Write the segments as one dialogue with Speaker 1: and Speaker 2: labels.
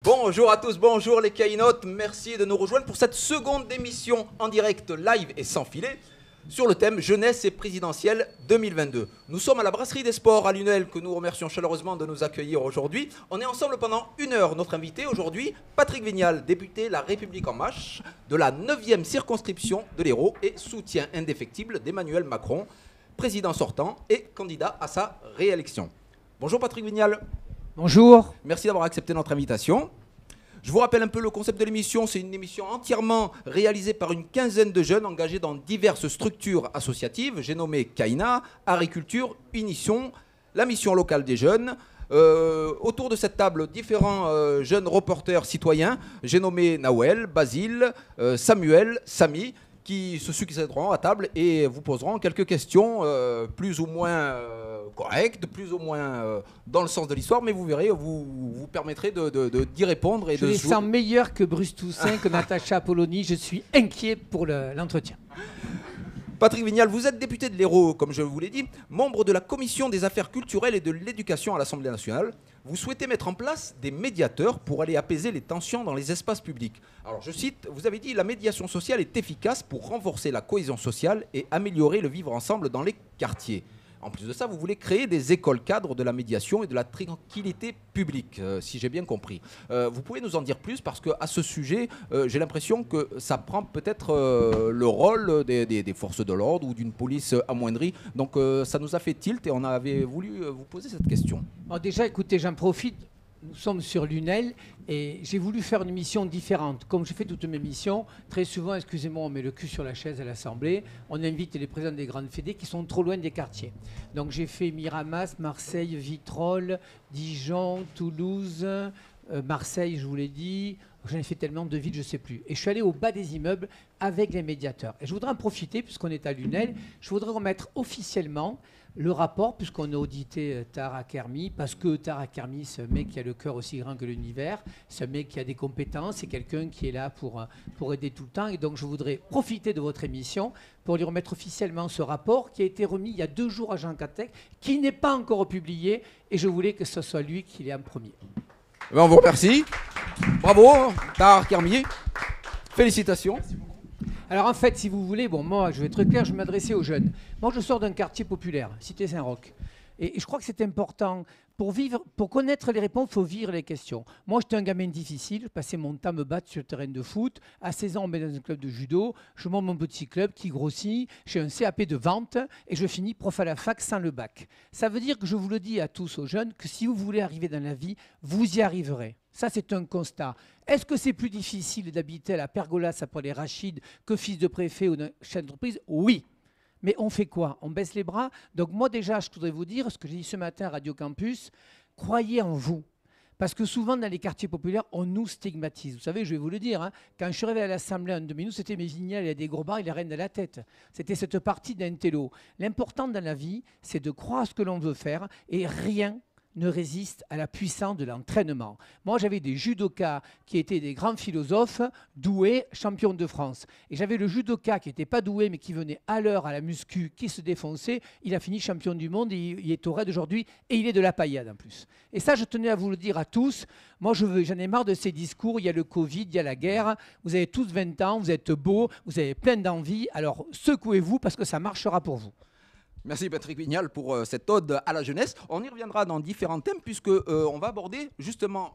Speaker 1: Bonjour à tous, bonjour les Caïnotes, merci de nous rejoindre pour cette seconde émission en direct live et sans filet sur le thème Jeunesse et présidentielle 2022. Nous sommes à la Brasserie des Sports à Lunel que nous remercions chaleureusement de nous accueillir aujourd'hui. On est ensemble pendant une heure. Notre invité aujourd'hui, Patrick Vignal, député La République En Marche de la 9e circonscription de l'Hérault et soutien indéfectible d'Emmanuel Macron, président sortant et candidat à sa réélection. Bonjour Patrick Vignal.
Speaker 2: Bonjour.
Speaker 1: Merci d'avoir accepté notre invitation. Je vous rappelle un peu le concept de l'émission. C'est une émission entièrement réalisée par une quinzaine de jeunes engagés dans diverses structures associatives. J'ai nommé Caïna, Agriculture, Unition, la mission locale des jeunes. Autour de cette table, différents jeunes reporters citoyens. J'ai nommé Nawel, Basile, Samuel, Samy, qui se succéderont à table et vous poseront quelques questions plus ou moins correctes, plus ou moins dans le sens de l'histoire, mais vous verrez, vous permettrez d'y répondre. Et
Speaker 2: je les sens meilleurs que Bruce Toussaint, que Natacha Apolloni. Je suis inquiet pour l'entretien.
Speaker 1: Patrick Vignal, vous êtes député de l'Hérault, comme je vous l'ai dit, membre de la Commission des affaires culturelles et de l'éducation à l'Assemblée nationale. Vous souhaitez mettre en place des médiateurs pour aller apaiser les tensions dans les espaces publics. Alors je cite, vous avez dit « La médiation sociale est efficace pour renforcer la cohésion sociale et améliorer le vivre ensemble dans les quartiers ». En plus de ça, vous voulez créer des écoles cadres de la médiation et de la tranquillité publique, si j'ai bien compris. Vous pouvez nous en dire plus parce qu'à ce sujet, j'ai l'impression que ça prend peut-être le rôle des forces de l'ordre ou d'une police amoindrie. Donc ça nous a fait tilt et on avait voulu vous poser cette question.
Speaker 2: Bon, déjà, écoutez, j'en profite. Nous sommes sur Lunel et j'ai voulu faire une émission différente. Comme je fais toutes mes missions, très souvent, excusez-moi, on met le cul sur la chaise à l'Assemblée. On invite les présidents des grandes fédés qui sont trop loin des quartiers. Donc j'ai fait Miramas, Marseille, Vitrolles, Dijon, Toulouse, Marseille, je vous l'ai dit. J'en ai fait tellement de villes, je ne sais plus. Et je suis allé au bas des immeubles avec les médiateurs. Et je voudrais en profiter, puisqu'on est à Lunel, je voudrais remettre officiellement le rapport, puisqu'on a audité Tahar Kermi, parce que Tahar Kermi, c'est un mec qui a le cœur aussi grand que l'univers, c'est un mec qui a des compétences, c'est quelqu'un qui est là pour aider tout le temps. Et donc je voudrais profiter de votre émission pour lui remettre officiellement ce rapport qui a été remis il y a 2 jours à Jean Catec, qui n'est pas encore publié, et je voulais que ce soit lui qui l'ait en premier.
Speaker 1: On vous remercie. Bravo, Tahar Kermi. Félicitations. Merci beaucoup.
Speaker 2: Alors en fait, si vous voulez, bon, moi, je vais être très clair, je vais m'adresser aux jeunes. Moi, je sors d'un quartier populaire, Cité Saint-Roch. Et je crois que c'est important. Pour connaître les réponses, il faut vivre les questions. Moi, j'étais un gamin difficile. Je passais mon temps à me battre sur le terrain de foot. À 16 ans, on me met dans un club de judo. Je monte mon petit club qui grossit. J'ai un CAP de vente et je finis prof à la fac sans le bac. Ça veut dire que je vous le dis à tous, aux jeunes, que si vous voulez arriver dans la vie, vous y arriverez. Ça, c'est un constat. Est-ce que c'est plus difficile d'habiter à la Pergola, après les Rachides, que fils de préfet ou d'un chef d'entreprise? Oui. Mais on fait quoi? On baisse les bras? Donc moi déjà, je voudrais vous dire ce que j'ai dit ce matin à Radio Campus, croyez en vous. Parce que souvent, dans les quartiers populaires, on nous stigmatise. Vous savez, je vais vous le dire, hein, quand je suis arrivé à l'Assemblée en 2012, c'était mes Vignal, il y a des gros bars, il a rien de la tête. C'était cette partie d'un télo. L'important dans la vie, c'est de croire ce que l'on veut faire et rien ne résiste à la puissance de l'entraînement. Moi, j'avais des judokas qui étaient des grands philosophes, doués, champions de France. Et j'avais le judoka qui n'était pas doué, mais qui venait à l'heure à la muscu, qui se défonçait. Il a fini champion du monde, et il est au raid aujourd'hui, et il est de la paillade en plus. Et ça, je tenais à vous le dire à tous. Moi, j'en ai marre de ces discours. Il y a le Covid, il y a la guerre. Vous avez tous 20 ans, vous êtes beaux, vous avez plein d'envie. Alors, secouez-vous parce que ça marchera pour vous.
Speaker 1: Merci Patrick Vignal pour cette ode à la jeunesse. On y reviendra dans différents thèmes puisque on va aborder justement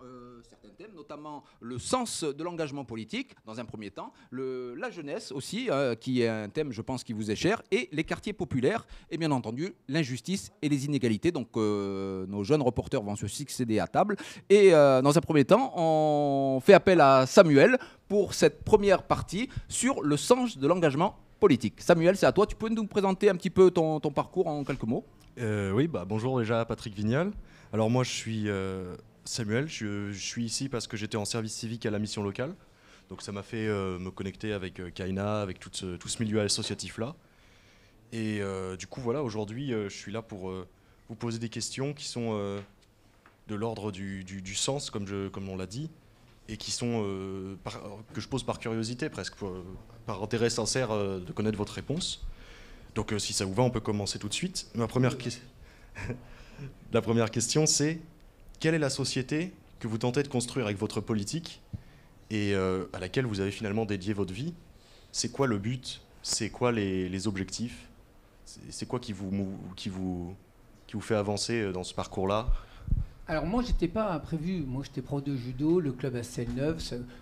Speaker 1: certains thèmes, notamment le sens de l'engagement politique dans un premier temps, la jeunesse aussi, qui est un thème je pense qui vous est cher, et les quartiers populaires et bien entendu l'injustice et les inégalités. Donc nos jeunes reporters vont se succéder à table. Et dans un premier temps, on fait appel à Samuel pour cette première partie sur le sens de l'engagement politique. Samuel, c'est à toi. Tu peux nous présenter un petit peu ton parcours en quelques mots?
Speaker 3: Oui, bonjour déjà Patrick Vignal. Alors moi je suis Samuel, je suis ici parce que j'étais en service civique à la mission locale. Donc ça m'a fait me connecter avec Caïna, avec tout ce milieu associatif-là. Et du coup voilà, aujourd'hui je suis là pour vous poser des questions qui sont de l'ordre du sens, comme on l'a dit, et qui sont que je pose par curiosité presque, par intérêt sincère de connaître votre réponse. Donc si ça vous va, on peut commencer tout de suite. La première question, c'est quelle est la société que vous tentez de construire avec votre politique et à laquelle vous avez finalement dédié votre vie. C'est quoi le but? C'est quoi les objectifs? C'est quoi qui vous fait avancer dans ce parcours-là?
Speaker 2: Alors moi, j'étais pas prévu. Moi, j'étais prof de judo, le club à Seine-Neuve,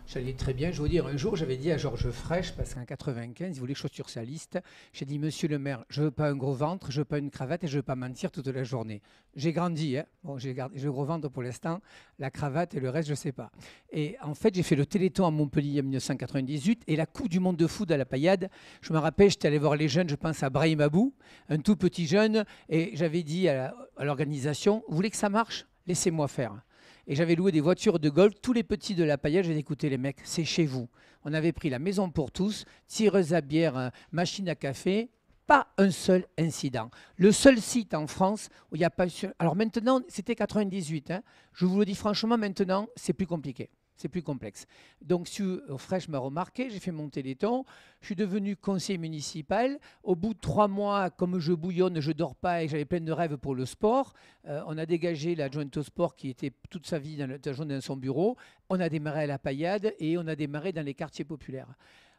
Speaker 2: j'allais très bien. Je veux dire, un jour, j'avais dit à Georges Frêche, parce qu'en 95, il voulait que je sois sur sa liste. J'ai dit, monsieur le maire, je veux pas un gros ventre, je veux pas une cravate et je veux pas mentir toute la journée. J'ai grandi, hein. Bon, j'ai le gros ventre pour l'instant, la cravate et le reste, je sais pas. Et en fait, j'ai fait le Téléthon à Montpellier en 1998 et la Coupe du monde de foot à la Paillade. Je me rappelle, j'étais allé voir les jeunes, je pense à Brahim Abou, un tout petit jeune, et j'avais dit à l'organisation, vous voulez que ça marche? Laissez-moi faire. Et j'avais loué des voitures de golf. Tous les petits de la Paillade, j'ai dit, écoutez les mecs, c'est chez vous. On avait pris la maison pour tous, tireuse à bière, machine à café, pas un seul incident. Le seul site en France où il n'y a pas eu... Alors maintenant, c'était 98. Hein. Je vous le dis franchement, maintenant, c'est plus compliqué. C'est plus complexe. Donc, Frêche m'a remarqué, j'ai fait mon Téléthon, je suis devenu conseiller municipal. Au bout de 3 mois, comme je bouillonne, je ne dors pas et j'avais plein de rêves pour le sport, on a dégagé l'adjointe au sport qui était toute sa vie dans son bureau. On a démarré à la Paillade et on a démarré dans les quartiers populaires.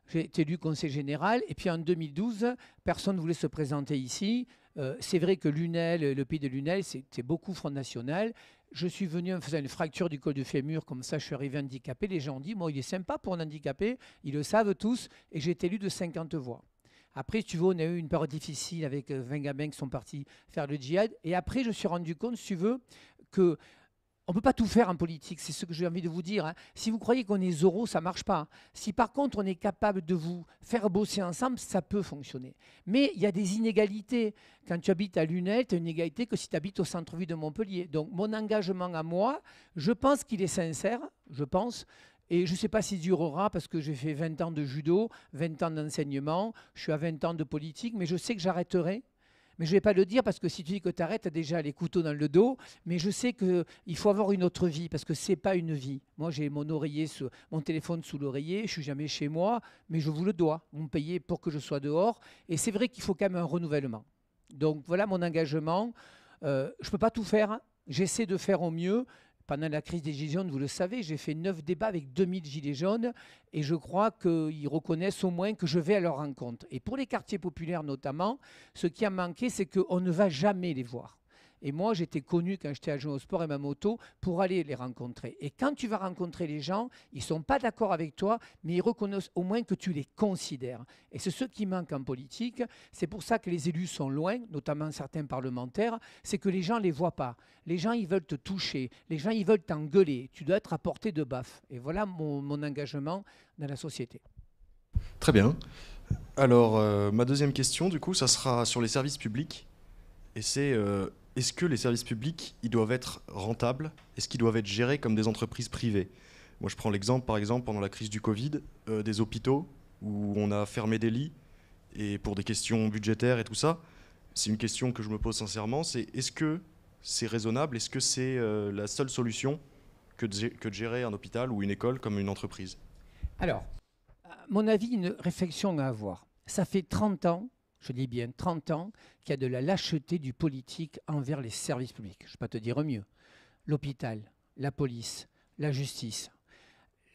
Speaker 2: J'ai été élu conseiller général et puis en 2012, personne ne voulait se présenter ici. C'est vrai que Lunel, le pays de Lunel, c'est beaucoup Front National. Je suis venu en faisant une fracture du col du fémur, comme ça je suis arrivé handicapé. Les gens ont dit, moi il est sympa pour un handicapé, ils le savent tous, et j'ai été élu de 50 voix. Après, si tu veux, on a eu une période difficile avec 20 gamins qui sont partis faire le djihad. Et après, je me suis rendu compte, si tu veux, que on ne peut pas tout faire en politique, c'est ce que j'ai envie de vous dire. Hein. Si vous croyez qu'on est Zorro, ça ne marche pas. Si par contre on est capable de vous faire bosser ensemble, ça peut fonctionner. Mais il y a des inégalités. Quand tu habites à Lunel, tu as une égalité que si tu habites au centre-ville de Montpellier. Donc mon engagement à moi, je pense qu'il est sincère, je pense. Et je ne sais pas s'il durera parce que j'ai fait 20 ans de judo, 20 ans d'enseignement, je suis à 20 ans de politique, mais je sais que j'arrêterai. Mais je ne vais pas le dire parce que si tu dis que tu arrêtes, tu as déjà les couteaux dans le dos. Mais je sais qu'il faut avoir une autre vie parce que ce n'est pas une vie. Moi, j'ai mon téléphone sous l'oreiller, je ne suis jamais chez moi, mais je vous le dois. Vous me payez pour que je sois dehors. Et c'est vrai qu'il faut quand même un renouvellement. Donc voilà mon engagement. Je ne peux pas tout faire. J'essaie de faire au mieux. Pendant la crise des Gilets jaunes, vous le savez, j'ai fait 9 débats avec 2000 Gilets jaunes et je crois qu'ils reconnaissent au moins que je vais à leur rencontre. Et pour les quartiers populaires notamment, ce qui a manqué, c'est qu'on ne va jamais les voir. Et moi, j'étais connu quand j'étais adjoint au sport et ma moto pour aller les rencontrer. Et quand tu vas rencontrer les gens, ils ne sont pas d'accord avec toi, mais ils reconnaissent au moins que tu les considères. Et c'est ce qui manque en politique. C'est pour ça que les élus sont loin, notamment certains parlementaires, c'est que les gens ne les voient pas. Les gens, ils veulent te toucher. Les gens, ils veulent t'engueuler. Tu dois être à portée de baffe. Et voilà mon engagement dans la société.
Speaker 3: Très bien. Alors, ma deuxième question, du coup, ça sera sur les services publics. Et c'est... est-ce que les services publics, ils doivent être rentables? Est-ce qu'ils doivent être gérés comme des entreprises privées? Moi, je prends l'exemple, par exemple, pendant la crise du Covid, des hôpitaux où on a fermé des lits et pour des questions budgétaires et tout ça. C'est une question que je me pose sincèrement, c'est est-ce que c'est raisonnable? Est-ce que c'est la seule solution que de gérer un hôpital ou une école comme une entreprise?
Speaker 2: Alors, à mon avis, une réflexion à avoir. Ça fait 30 ans, je dis bien 30 ans, qu'il y a de la lâcheté du politique envers les services publics. Je ne vais pas te dire mieux. L'hôpital, la police, la justice,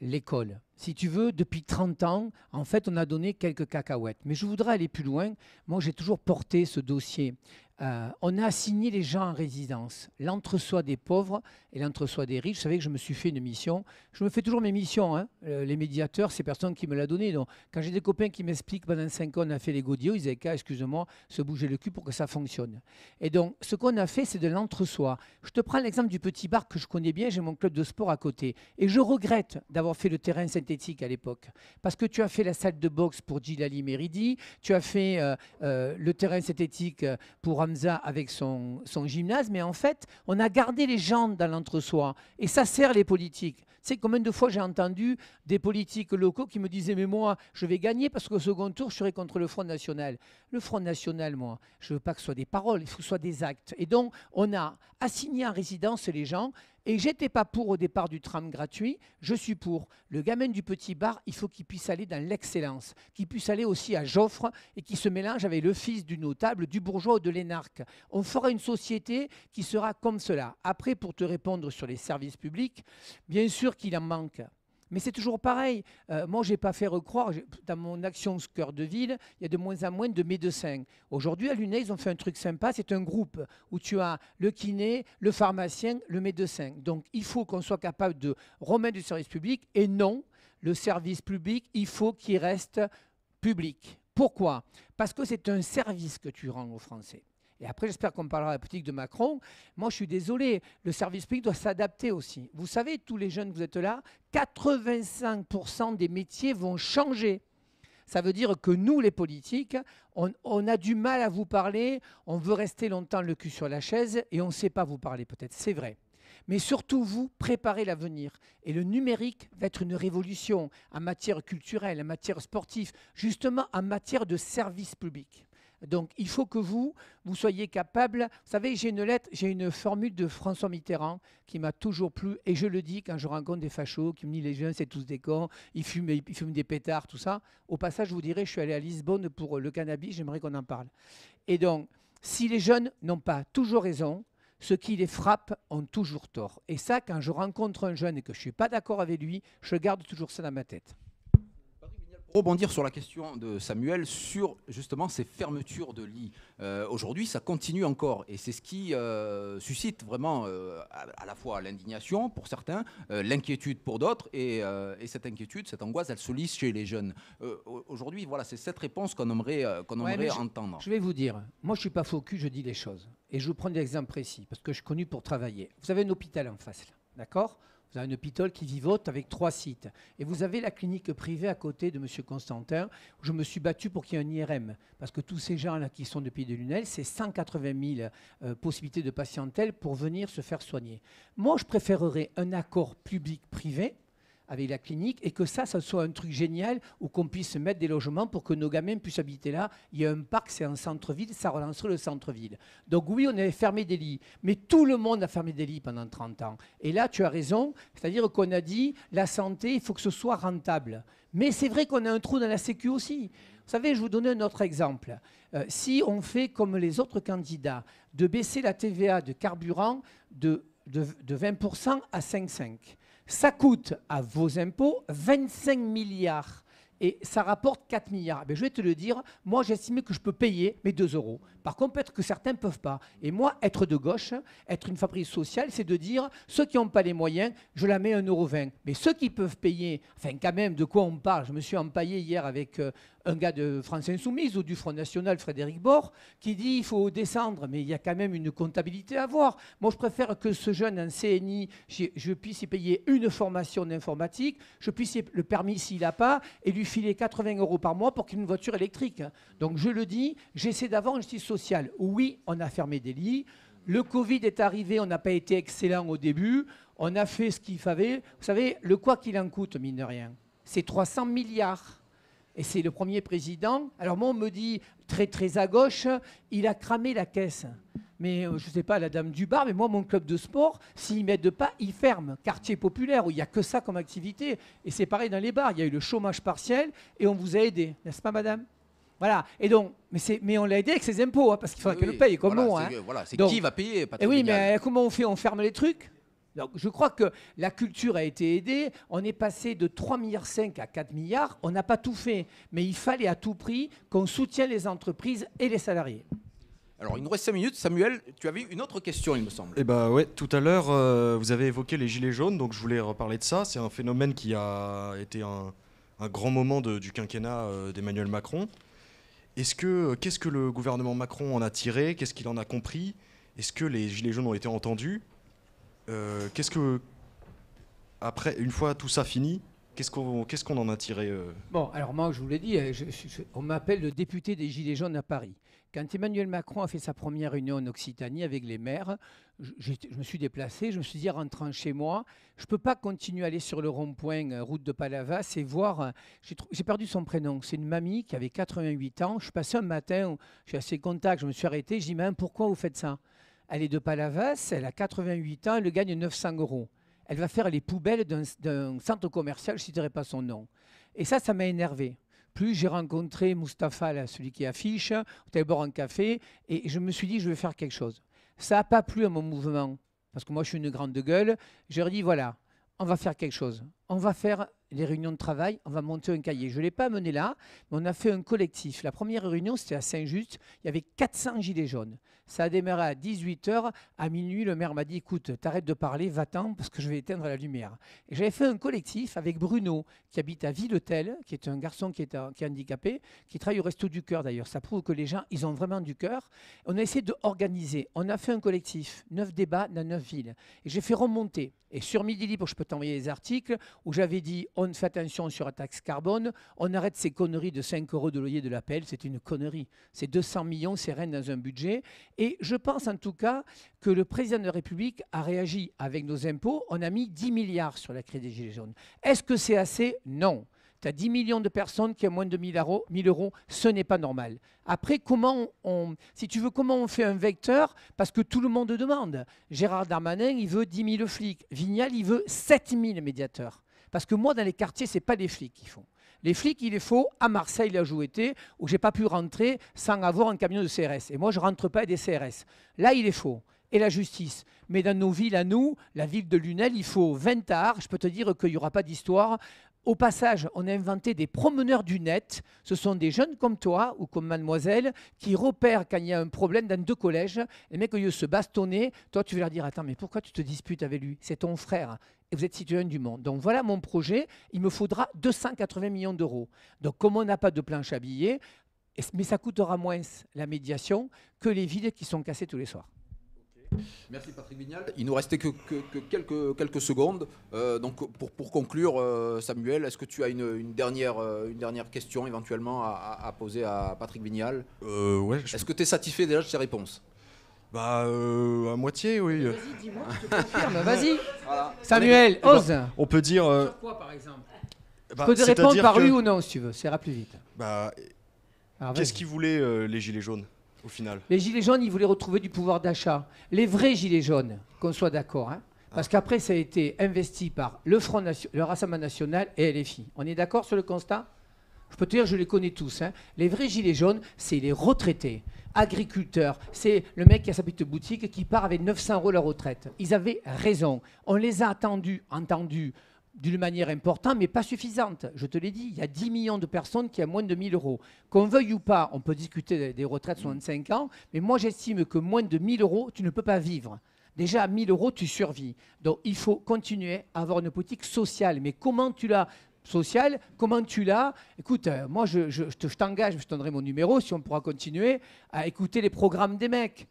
Speaker 2: l'école. Si tu veux, depuis 30 ans, en fait, on a donné quelques cacahuètes. Mais je voudrais aller plus loin. Moi, j'ai toujours porté ce dossier. On a assigné les gens en résidence, l'entre-soi des pauvres et l'entre-soi des riches. Vous savez que je me suis fait une mission. Je me fais toujours mes missions. Hein. Les médiateurs, c'est personne qui me l'a donné. Donc, quand j'ai des copains qui m'expliquent pendant 5 ans, on a fait les godillots, ils avaient qu'à, excuse-moi, se bouger le cul pour que ça fonctionne. Et donc, ce qu'on a fait, c'est de l'entre-soi. Je te prends l'exemple du petit bar que je connais bien. J'ai mon club de sport à côté. Et je regrette d'avoir fait le terrain synthétique à l'époque. Parce que tu as fait la salle de boxe pour Djilali Meridi, tu as fait le terrain synthétique pour Hamza avec son gymnase, mais en fait, on a gardé les gens dans l'entre-soi. Et ça sert les politiques. Tu sais combien de fois j'ai entendu des politiques locaux qui me disaient « Mais moi, je vais gagner parce qu'au second tour, je serai contre le Front National. » Le Front National, moi, je ne veux pas que ce soit des paroles, il faut que ce soit des actes. Et donc, on a assigné en résidence les gens. Et j'étais pas pour au départ du tram gratuit, je suis pour. Le gamin du petit bar, il faut qu'il puisse aller dans l'excellence, qu'il puisse aller aussi à Joffre et qu'il se mélange avec le fils du notable, du bourgeois ou de l'énarque. On fera une société qui sera comme cela. Après, pour te répondre sur les services publics, bien sûr qu'il en manque. Mais c'est toujours pareil. Moi, je n'ai pas fait recroire, dans mon action cœur de ville, il y a de moins en moins de médecins. Aujourd'hui, à l'UNED, ils ont fait un truc sympa, c'est un groupe où tu as le kiné, le pharmacien, le médecin. Donc, il faut qu'on soit capable de remettre du service public et non, le service public, il faut qu'il reste public. Pourquoi? Parce que c'est un service que tu rends aux Français. Et après, j'espère qu'on parlera de la politique de Macron. Moi, je suis désolé, le service public doit s'adapter aussi. Vous savez, tous les jeunes que vous êtes là, 85% des métiers vont changer. Ça veut dire que nous, les politiques, on a du mal à vous parler, on veut rester longtemps le cul sur la chaise et on ne sait pas vous parler peut-être, c'est vrai. Mais surtout, vous, préparez l'avenir. Et le numérique va être une révolution en matière culturelle, en matière sportive, justement en matière de service public. Donc, il faut que vous soyez capable. Vous savez, j'ai une lettre, j'ai une formule de François Mitterrand qui m'a toujours plu. Et je le dis quand je rencontre des fachos qui me disent les jeunes, c'est tous des cons, ils fument des pétards, tout ça. Au passage, je vous dirais, je suis allé à Lisbonne pour le cannabis, j'aimerais qu'on en parle. Et donc, si les jeunes n'ont pas toujours raison, ceux qui les frappent ont toujours tort. Et ça, quand je rencontre un jeune et que je ne suis pas d'accord avec lui, je garde toujours ça dans ma tête.
Speaker 1: Pour rebondir sur la question de Samuel sur justement ces fermetures de lits. Aujourd'hui, ça continue encore et c'est ce qui suscite vraiment à la fois l'indignation pour certains, l'inquiétude pour d'autres et cette inquiétude, cette angoisse, elle se lisse chez les jeunes. Aujourd'hui, voilà, c'est cette réponse qu'on aimerait entendre.
Speaker 2: Je vais vous dire, moi je ne suis pas faux cul, je dis les choses. Et je vous prends des exemples précis parce que je suis connu pour travailler. Vous avez un hôpital en face, là, d'accord ? Vous avez un hôpital qui vivote avec 3 sites. Et vous avez la clinique privée à côté de M. Constantin, où je me suis battu pour qu'il y ait un IRM. Parce que tous ces gens-là qui sont depuis de l'UNEL, c'est 180 000 possibilités de patientèle pour venir se faire soigner. Moi, je préférerais un accord public-privé avec la clinique et que ça soit un truc génial où qu'on puisse mettre des logements pour que nos gamins puissent habiter là. Il y a un parc, c'est un centre-ville, ça relancerait le centre-ville. Donc oui, on avait fermé des lits, mais tout le monde a fermé des lits pendant 30 ans. Et là, tu as raison, c'est-à-dire qu'on a dit la santé, il faut que ce soit rentable. Mais c'est vrai qu'on a un trou dans la Sécu aussi. Vous savez, je vais vous donner un autre exemple. Si on fait comme les autres candidats, de baisser la TVA de carburant de 20% à 5,5%, ça coûte à vos impôts 25 milliards et ça rapporte 4 milliards. Ben, je vais te le dire, moi j'estimais que je peux payer mes 2 euros. Par contre, peut-être que certains ne peuvent pas. Et moi, être de gauche, être une fabrique sociale, c'est de dire, ceux qui n'ont pas les moyens, je la mets 1,20 €. Mais ceux qui peuvent payer, enfin quand même, de quoi on parle? Je me suis empaillé hier avec un gars de France Insoumise ou du Front National, Frédéric Bord, qui dit il faut descendre, mais il y a quand même une comptabilité à voir. Moi, je préfère que ce jeune en CNI, je puisse y payer une formation d'informatique, je puisse le permis s'il n'a pas, et lui filer 80 € par mois pour qu'il ait une voiture électrique. Donc je le dis, j'essaie d'avoir une justice sociale. Oui, on a fermé des lits. Le Covid est arrivé, on n'a pas été excellent au début. On a fait ce qu'il fallait. Vous savez, le quoi qu'il en coûte, mine de rien, c'est 300 milliards. Et c'est le premier président. Alors moi, on me dit, très très à gauche, il a cramé la caisse. Mais je ne sais pas, la dame du bar, mais moi, mon club de sport, s'ils ne m'aident pas, ils ferment. Quartier populaire, où il n'y a que ça comme activité. Et c'est pareil dans les bars. Il y a eu le chômage partiel et on vous a aidé. N'est-ce pas, madame? Voilà. Et donc, mais on l'a aidé avec ses impôts, hein, parce qu'il faudrait qu'elle le paye, comme
Speaker 1: voilà,
Speaker 2: nous. Hein.
Speaker 1: Voilà, c'est
Speaker 2: donc,
Speaker 1: qui va payer, Patrick
Speaker 2: oui,
Speaker 1: Vignal.
Speaker 2: mais comment on fait? On ferme les trucs? Donc, je crois que la culture a été aidée. On est passé de 3,5 milliards à 4 milliards. On n'a pas tout fait. Mais il fallait à tout prix qu'on soutienne les entreprises et les salariés.
Speaker 1: Alors, il nous reste 5 minutes. Samuel, tu avais une autre question, il me semble.
Speaker 3: Eh ben ouais, tout à l'heure, vous avez évoqué les gilets jaunes, donc je voulais reparler de ça. C'est un phénomène qui a été un grand moment du quinquennat d'Emmanuel Macron. Qu'est-ce que le gouvernement Macron en a tiré? Qu'est-ce qu'il en a compris? Est-ce que les gilets jaunes ont été entendus? Après, une fois tout ça fini, qu'est-ce qu'on en a tiré
Speaker 2: Bon, alors moi, je vous l'ai dit, on m'appelle le député des Gilets jaunes à Paris. Quand Emmanuel Macron a fait sa première réunion en Occitanie avec les maires, je me suis déplacé, je me suis dit, rentrant chez moi, je ne peux pas continuer à aller sur le rond-point route de Palavas et voir... J'ai perdu son prénom. C'est une mamie qui avait 88 ans. Je suis passé un matin, je suis assez contact, je me suis arrêté, je dis, mais pourquoi vous faites ça? elle est de Palavas, elle a 88 ans, elle gagne 900 €. Elle va faire les poubelles d'un centre commercial, je ne citerai pas son nom. Et ça m'a énervé. Plus j'ai rencontré Mustapha, là, celui qui affiche, on était boire un café, et je me suis dit, je vais faire quelque chose. Ça n'a pas plu à mon mouvement, parce que moi, je suis une grande gueule. Je leur ai dit, voilà, on va faire quelque chose. On va faire les réunions de travail, on va monter un cahier. Je ne l'ai pas mené là, mais on a fait un collectif. La première réunion, c'était à Saint-Just. Il y avait 400 gilets jaunes. Ça a démarré à 18 h. À minuit, le maire m'a dit, écoute, t'arrêtes de parler, va-t'en, parce que je vais éteindre la lumière. Et j'avais fait un collectif avec Bruno, qui habite à Villetel, qui est un garçon qui est handicapé, qui travaille au Resto du Cœur d'ailleurs. Ça prouve que les gens, ils ont vraiment du cœur. On a essayé d'organiser. On a fait un collectif, 9 débats dans 9 villes. Et j'ai fait remonter. Et sur Midi Libre, je peux t'envoyer des articles où j'avais dit, on fait attention sur la taxe carbone, on arrête ces conneries de 5 € de loyer de l'APL, c'est une connerie. C'est 200 millions, c'est rien dans un budget. Et je pense en tout cas que le président de la République a réagi avec nos impôts. On a mis 10 milliards sur la crise des Gilets jaunes. Est-ce que c'est assez? Non. Tu as 10 millions de personnes qui ont moins de 1 000 €, ce n'est pas normal. Après, comment on fait un vecteur? Parce que tout le monde demande. Gérard Darmanin, il veut 10 000 flics. Vignal, il veut 7 000 médiateurs. Parce que moi, dans les quartiers, ce n'est pas les flics qu'il faut. Les flics, il les faut à Marseille, là où j'étais, où je n'ai pas pu rentrer sans avoir un camion de CRS. Et moi, je ne rentre pas avec des CRS. Là, il est faux. Et la justice. Mais dans nos villes, à nous, la ville de Lunel, il faut 20 tard. Je peux te dire qu'il n'y aura pas d'histoire. Au passage, on a inventé des promeneurs du net. Ce sont des jeunes comme toi ou comme mademoiselle qui repèrent quand il y a un problème dans 2 collèges. Les mecs, au lieu de se bastonner, toi, tu vas leur dire, attends, mais pourquoi tu te disputes avec lui? C'est ton frère. Et vous êtes citoyen du monde. Donc voilà mon projet. Il me faudra 280 millions d'euros. Donc comme on n'a pas de planche à billets, mais ça coûtera moins la médiation que les villes qui sont cassées tous les soirs.
Speaker 1: Merci Patrick Vignal. Il nous restait que quelques secondes. Donc pour conclure, Samuel, est-ce que tu as une dernière question éventuellement à poser à Patrick Vignal?
Speaker 3: Ouais.
Speaker 1: Est-ce que tu es satisfait déjà de ses réponses?
Speaker 3: Bah, à moitié, oui.
Speaker 2: Vas-y, dis-moi, je te confirme. Vas-y.
Speaker 1: Voilà.
Speaker 2: Samuel, ose.
Speaker 3: On peut dire.
Speaker 2: Sur quoi, par exemple? Tu peux te répondre par oui ou non, si tu veux. Ça ira plus vite.
Speaker 3: Bah, qu'est-ce qu'ils voulaient, les Gilets jaunes, au final?
Speaker 2: Les Gilets jaunes, ils voulaient retrouver du pouvoir d'achat. Les vrais Gilets jaunes, qu'on soit d'accord. Hein, parce qu'après, ça a été investi par le Rassemblement National et LFI. On est d'accord sur le constat? Je peux te dire, je les connais tous. Hein. Les vrais Gilets jaunes, c'est les retraités, agriculteurs. C'est le mec qui a sa petite boutique qui part avec 900 € la retraite. Ils avaient raison. On les a entendus d'une manière importante, mais pas suffisante. Je te l'ai dit, il y a 10 millions de personnes qui ont moins de 1 000 €. Qu'on veuille ou pas, on peut discuter des retraites 65 ans, mais moi j'estime que moins de 1 000 €, tu ne peux pas vivre. Déjà, à 1 000 €, tu survis. Donc il faut continuer à avoir une politique sociale. Mais comment tu l'as sociale, comment tu l'as? Écoute, moi je t'engage, je te donnerai mon numéro si on pourra continuer à écouter les programmes des mecs.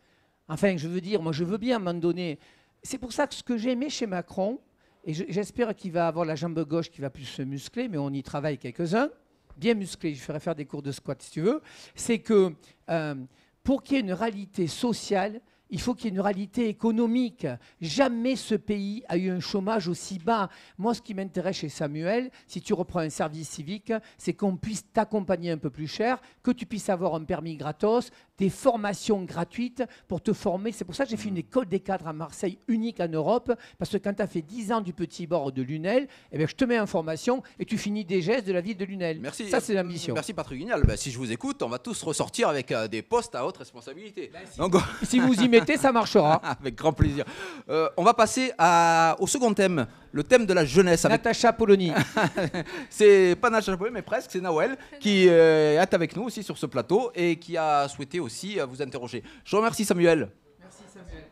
Speaker 2: Enfin, je veux dire, moi je veux bien à un moment donné. C'est pour ça que ce que j'ai aimé chez Macron, et j'espère qu'il va avoir la jambe gauche qui va plus se muscler, mais on y travaille quelques-uns, bien musclés, je ferai faire des cours de squat si tu veux, c'est que pour qu'il y ait une réalité sociale, il faut qu'il y ait une réalité économique. Jamais ce pays a eu un chômage aussi bas. Moi, ce qui m'intéresse chez Samuel, si tu reprends un service civique, c'est qu'on puisse t'accompagner un peu plus cher, que tu puisses avoir un permis gratos, des formations gratuites pour te former. C'est pour ça que j'ai fait une école des cadres à Marseille, unique en Europe, parce que quand tu as fait 10 ans du petit bord de Lunel, eh bien, je te mets en formation et tu finis des gestes de la ville de Lunel.
Speaker 1: Merci.
Speaker 2: Ça, c'est l'ambition.
Speaker 1: Merci Patrick Vignal. Ben, si je vous écoute, on va tous ressortir avec des postes à haute responsabilité.
Speaker 2: Ben, si vous y mettez, ça marchera.
Speaker 1: Avec grand plaisir. On va passer au second thème, le thème de la jeunesse. Avec...
Speaker 2: Natacha Polony.
Speaker 1: C'est pas Natacha Polony, mais presque, c'est Nawel qui est avec nous aussi sur ce plateau et qui a souhaité aussi vous interroger. Je remercie Samuel.
Speaker 2: Merci Samuel.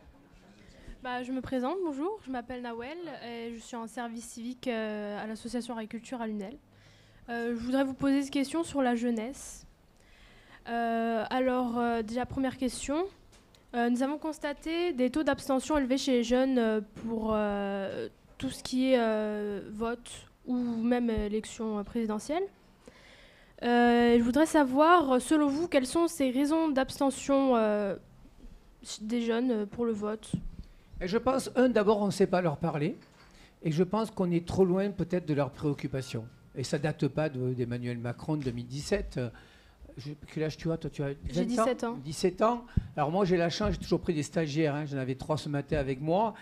Speaker 4: Bah, je me présente, bonjour, je m'appelle Nawel et je suis en service civique à l'association Agriculture à Lunel. Je voudrais vous poser une question sur la jeunesse. Déjà, première question. Nous avons constaté des taux d'abstention élevés chez les jeunes pour tout ce qui est vote ou même élection présidentielle. Je voudrais savoir, selon vous, quelles sont ces raisons d'abstention des jeunes pour le vote?
Speaker 2: Et je pense, d'abord, on ne sait pas leur parler. Et je pense qu'on est trop loin peut-être de leurs préoccupations. Et ça ne date pas d'Emmanuel Macron de 2017. quel âge tu as, toi? Tu as 20
Speaker 4: J'ai 17 ans.
Speaker 2: 17 ans. Alors moi, j'ai la chance, j'ai toujours pris des stagiaires. Hein. J'en avais 3 ce matin avec moi.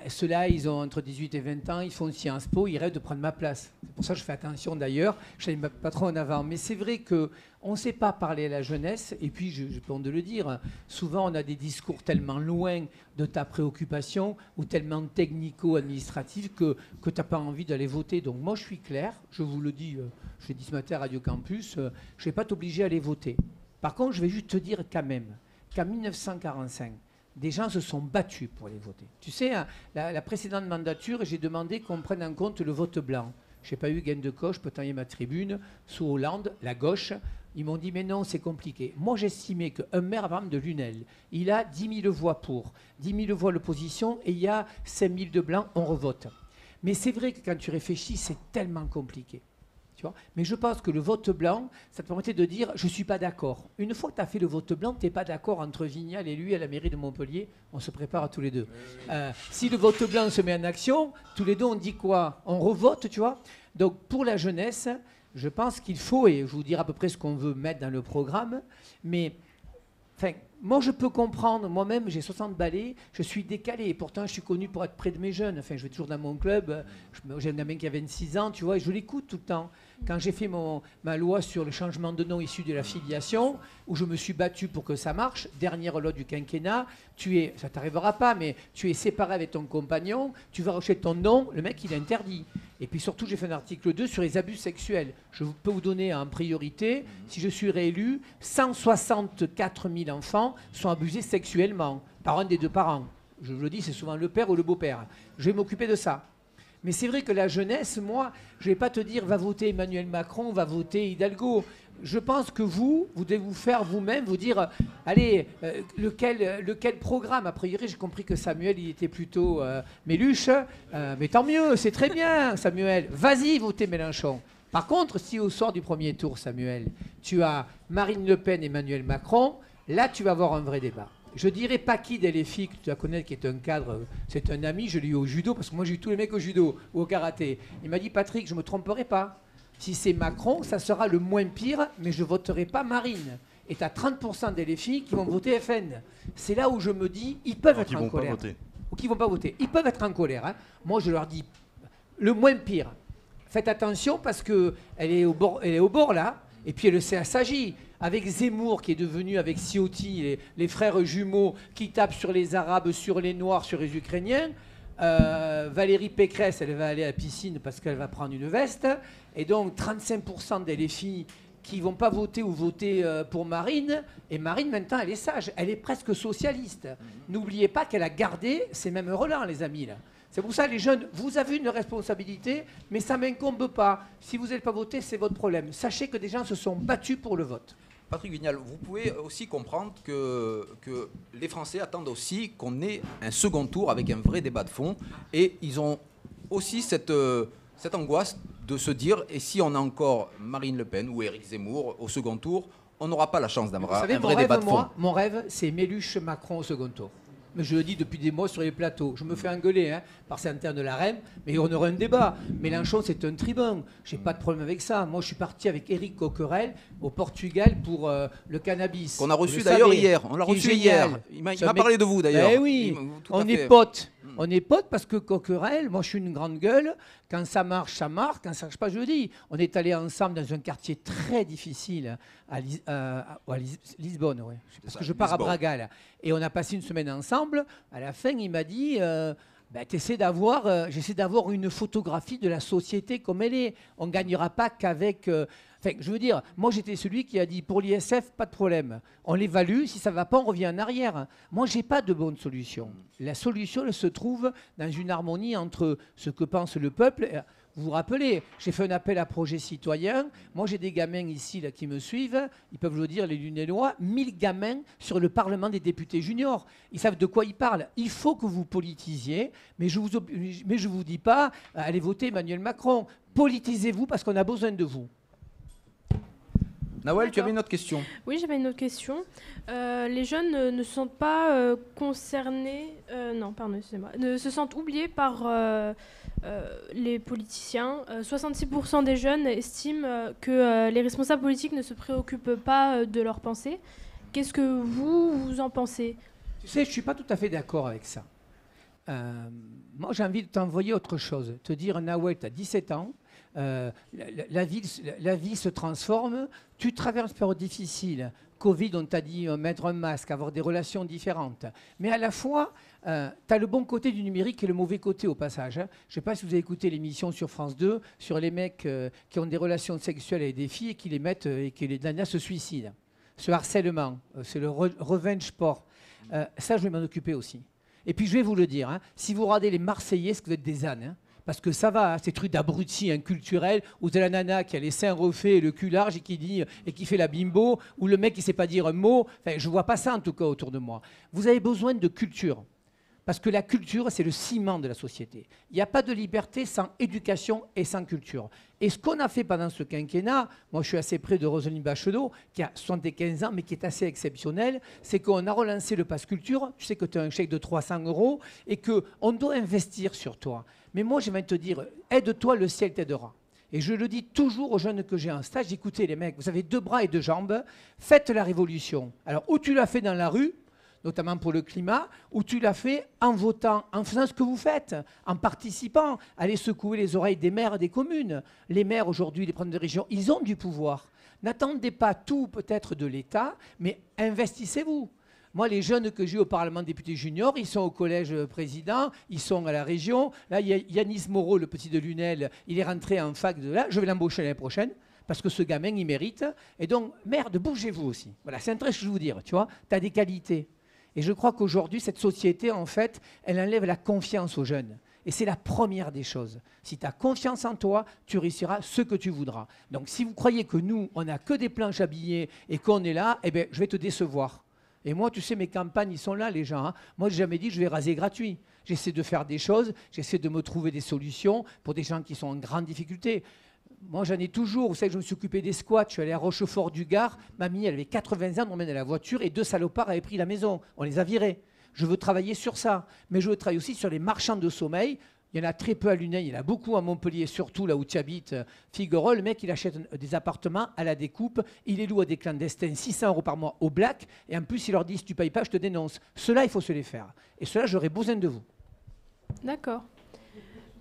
Speaker 2: Ceux-là, ils ont entre 18 et 20 ans. Ils font Sciences Po. Ils rêvent de prendre ma place. C'est pour ça que je fais attention d'ailleurs. Je ne pas trop en avant. Mais c'est vrai qu'on ne sait pas parler à la jeunesse. Et puis, je peux de le dire, souvent, on a des discours tellement loin de ta préoccupation ou tellement technico-administratifs que tu n'as pas envie d'aller voter. Donc moi, je suis clair. Je vous le dis, je l'ai dit ce matin à Radio Campus, je ne vais pas t'obliger à aller voter. Par contre, je vais juste te dire quand même qu'en 1945, des gens se sont battus pour aller voter. Tu sais, hein, la précédente mandature, j'ai demandé qu'on prenne en compte le vote blanc. Je n'ai pas eu gain de cause, je peux tailler ma tribune. Sous Hollande, la gauche, ils m'ont dit mais non, c'est compliqué. Moi, j'estimais qu'un maire, par exemple, de Lunel, il a 10 000 voix pour, 10 000 voix l'opposition et il y a 5 000 de blancs, on revote. Mais c'est vrai que quand tu réfléchis, c'est tellement compliqué. Tu vois, mais je pense que le vote blanc, ça te permettait de dire je ne suis pas d'accord. Une fois que tu as fait le vote blanc, tu n'es pas d'accord entre Vignal et lui à la mairie de Montpellier. On se prépare à tous les deux. Si le vote blanc se met en action, tous les deux on dit quoi? On revote, tu vois. Donc pour la jeunesse, je pense qu'il faut, et je vous dirai à peu près ce qu'on veut mettre dans le programme, mais enfin, moi, je peux comprendre. Moi-même, j'ai 60 balais. Je suis décalé. Et pourtant, je suis connu pour être près de mes jeunes. Enfin, je vais toujours dans mon club. J'ai un gamin qui a 26 ans, tu vois, et je l'écoute tout le temps. Quand j'ai fait ma loi sur le changement de nom issu de la filiation, où je me suis battu pour que ça marche, dernière loi du quinquennat, ça t'arrivera pas, mais tu es séparé avec ton compagnon, tu vas rejeter ton nom, le mec, il est interdit. Et puis surtout, j'ai fait un article 2 sur les abus sexuels. Je peux vous donner en priorité, si je suis réélu, 164 000 enfants sont abusés sexuellement par un des deux parents. Je vous le dis, c'est souvent le père ou le beau-père. Je vais m'occuper de ça. Mais c'est vrai que la jeunesse, moi, je ne vais pas te dire va voter Emmanuel Macron, va voter Hidalgo. Je pense que vous devez vous faire vous-même, vous dire, allez, lequel programme? A priori, j'ai compris que Samuel, il était plutôt Méluche. Mais tant mieux, c'est très bien, Samuel. Vas-y, votez Mélenchon. Par contre, si au soir du premier tour, Samuel, tu as Marine Le Pen et Emmanuel Macron, là, tu vas avoir un vrai débat. Je dirais Paki Delefi, que tu dois connaître, qui est un cadre, c'est un ami, je l'ai eu au judo, parce que moi j'ai eu tous les mecs au judo ou au karaté. Il m'a dit, Patrick, je ne me tromperai pas. Si c'est Macron, ça sera le moins pire, mais je ne voterai pas Marine. Et tu as 30% des filles qui vont voter FN. C'est là où je me dis, ils peuvent être en colère. Ou qui ne vont pas voter. Ils peuvent être en colère. Hein. Moi, je leur dis, le moins pire. Faites attention parce qu'elle est au bord là, et puis elle s'agit. Avec Zemmour qui est devenu, avec Ciotti, les frères jumeaux qui tapent sur les Arabes, sur les Noirs, sur les Ukrainiens. Valérie Pécresse, elle va aller à la piscine parce qu'elle va prendre une veste. Et donc 35% des filles qui ne vont pas voter ou voter pour Marine. Et Marine, maintenant, elle est sage. Elle est presque socialiste. N'oubliez pas qu'elle a gardé ces mêmes relents, les amis. Là. C'est pour ça, les jeunes, vous avez une responsabilité, mais ça ne m'incombe pas. Si vous n'allez pas voter, c'est votre problème. Sachez que des gens se sont battus pour le vote.
Speaker 1: Patrick Vignal, vous pouvez aussi comprendre que les Français attendent aussi qu'on ait un second tour avec un vrai débat de fond. Et ils ont aussi cette angoisse de se dire, et si on a encore Marine Le Pen ou Éric Zemmour au second tour, on n'aura pas la chance d'avoir un vrai débat de fond.
Speaker 2: Mon rêve, c'est Méluche-Macron au second tour. Mais je le dis depuis des mois sur les plateaux. Je me fais engueuler par certains de la REM, mais on aura un débat. Mélenchon, c'est un tribun. Je n'ai pas de problème avec ça. Moi, je suis parti avec Éric Coquerel au Portugal pour le cannabis.
Speaker 1: Qu'on a reçu d'ailleurs hier. On l'a reçu hier. Il m'a parlé de vous d'ailleurs.
Speaker 2: Eh oui, on est potes. On est potes parce que Coquerel, moi je suis une grande gueule. Quand ça marche, ça marche. Quand ça marche pas, je le dis. On est allés ensemble dans un quartier très difficile à Lisbonne, ouais. Parce que je pars à Braga là. Et on a passé une semaine ensemble. À la fin, il m'a dit j'essaie d'avoir une photographie de la société comme elle est. On ne gagnera pas qu'avec... je veux dire, moi j'étais celui qui a dit pour l'ISF, pas de problème. On l'évalue, si ça ne va pas, on revient en arrière. Moi, je n'ai pas de bonne solution. La solution, elle se trouve dans une harmonie entre ce que pense le peuple. Vous vous rappelez, j'ai fait un appel à projet citoyen. Moi, j'ai des gamins ici là, qui me suivent. Ils peuvent le dire, les Lunélois. 1000 gamins sur le Parlement des députés juniors. Ils savent de quoi ils parlent. Il faut que vous politisiez, mais je ne vous dis pas, allez voter Emmanuel Macron. Politisez-vous parce qu'on a besoin de vous.
Speaker 1: Nawel, tu
Speaker 4: D'accord.
Speaker 1: avais une autre question.
Speaker 4: Oui, j'avais une autre question. Les jeunes ne se sentent pas concernés, non, pardon, excusez-moi, ne se sentent oubliés par les politiciens. 66% des jeunes estiment que les responsables politiques ne se préoccupent pas de leurs pensées. Qu'est-ce que vous en pensez?
Speaker 2: Tu sais, je ne suis pas tout à fait d'accord avec ça. Moi, j'ai envie de t'envoyer autre chose. Te dire, Nawel, tu as 17 ans, la vie se transforme, tu traverses une période difficile. Covid, on t'a dit mettre un masque, avoir des relations différentes. Mais à la fois, tu as le bon côté du numérique et le mauvais côté au passage. Hein. Je ne sais pas si vous avez écouté l'émission sur France 2 sur les mecs qui ont des relations sexuelles avec des filles et qui les mettent et qui les dernières se suicident. Ce harcèlement, c'est le revenge sport. Ça, je vais m'en occuper aussi. Et puis, je vais vous le dire, hein, si vous regardez les Marseillais, c'est que vous êtes des ânes. Hein, parce que ça va, hein, ces trucs d'abrutis culturels, où c'est la nana qui a les seins refaits et le cul large et qui dit et qui fait la bimbo, ou le mec qui ne sait pas dire un mot. Enfin, je ne vois pas ça, en tout cas, autour de moi. Vous avez besoin de culture. Parce que la culture, c'est le ciment de la société. Il n'y a pas de liberté sans éducation et sans culture. Et ce qu'on a fait pendant ce quinquennat, moi je suis assez près de Roselyne Bachelot, qui a 75 ans, mais qui est assez exceptionnelle, c'est qu'on a relancé le pass culture. Tu sais que tu as un chèque de 300 € et qu'on doit investir sur toi. Mais moi, je vais te dire, aide-toi, le ciel t'aidera. Et je le dis toujours aux jeunes que j'ai en stage, écoutez les mecs, vous avez 2 bras et 2 jambes, faites la révolution. Alors, où tu l'as fait dans la rue, notamment pour le climat, où tu l'as fait en votant, en faisant ce que vous faites, en participant, aller secouer les oreilles des maires des communes. Les maires aujourd'hui, les présidents de région, ils ont du pouvoir. N'attendez pas tout peut-être de l'État, mais investissez-vous. Moi, les jeunes que j'ai au Parlement député junior, ils sont au collège président, ils sont à la région. Là, il y a Yanis Moreau, le petit de Lunel, il est rentré en fac de là. Je vais l'embaucher l'année prochaine. Parce que ce gamin, il mérite. Et donc, merde, bougez-vous aussi. Voilà, c'est un trait que je veux vous dire, tu vois. Tu as des qualités. Et je crois qu'aujourd'hui, cette société, en fait, elle enlève la confiance aux jeunes. Et c'est la première des choses. Si tu as confiance en toi, tu réussiras ce que tu voudras. Donc, si vous croyez que nous, on n'a que des planches à billets et qu'on est là, eh bien, je vais te décevoir. Et moi, tu sais, mes campagnes, ils sont là, les gens. Hein. Moi, je n'ai jamais dit que je vais raser gratuit. J'essaie de faire des choses, j'essaie de me trouver des solutions pour des gens qui sont en grande difficulté. Moi, j'en ai toujours. Vous savez que je me suis occupé des squats. Je suis allé à Rochefort-du-Gard. Mamie, elle avait 80 ans, on m'emmène à la voiture et 2 salopards avaient pris la maison. On les a virés. Je veux travailler sur ça. Mais je veux travailler aussi sur les marchands de sommeil. Il y en a très peu à Lunel, il y en a beaucoup à Montpellier, surtout là où tu habites, Figueroa. Le mec, il achète des appartements à la découpe. Il les loue à des clandestins, 600 € par mois au black. Et en plus, il leur dit, si tu ne payes pas, je te dénonce. Cela, il faut se les faire. Et cela, j'aurais besoin de vous.
Speaker 4: D'accord.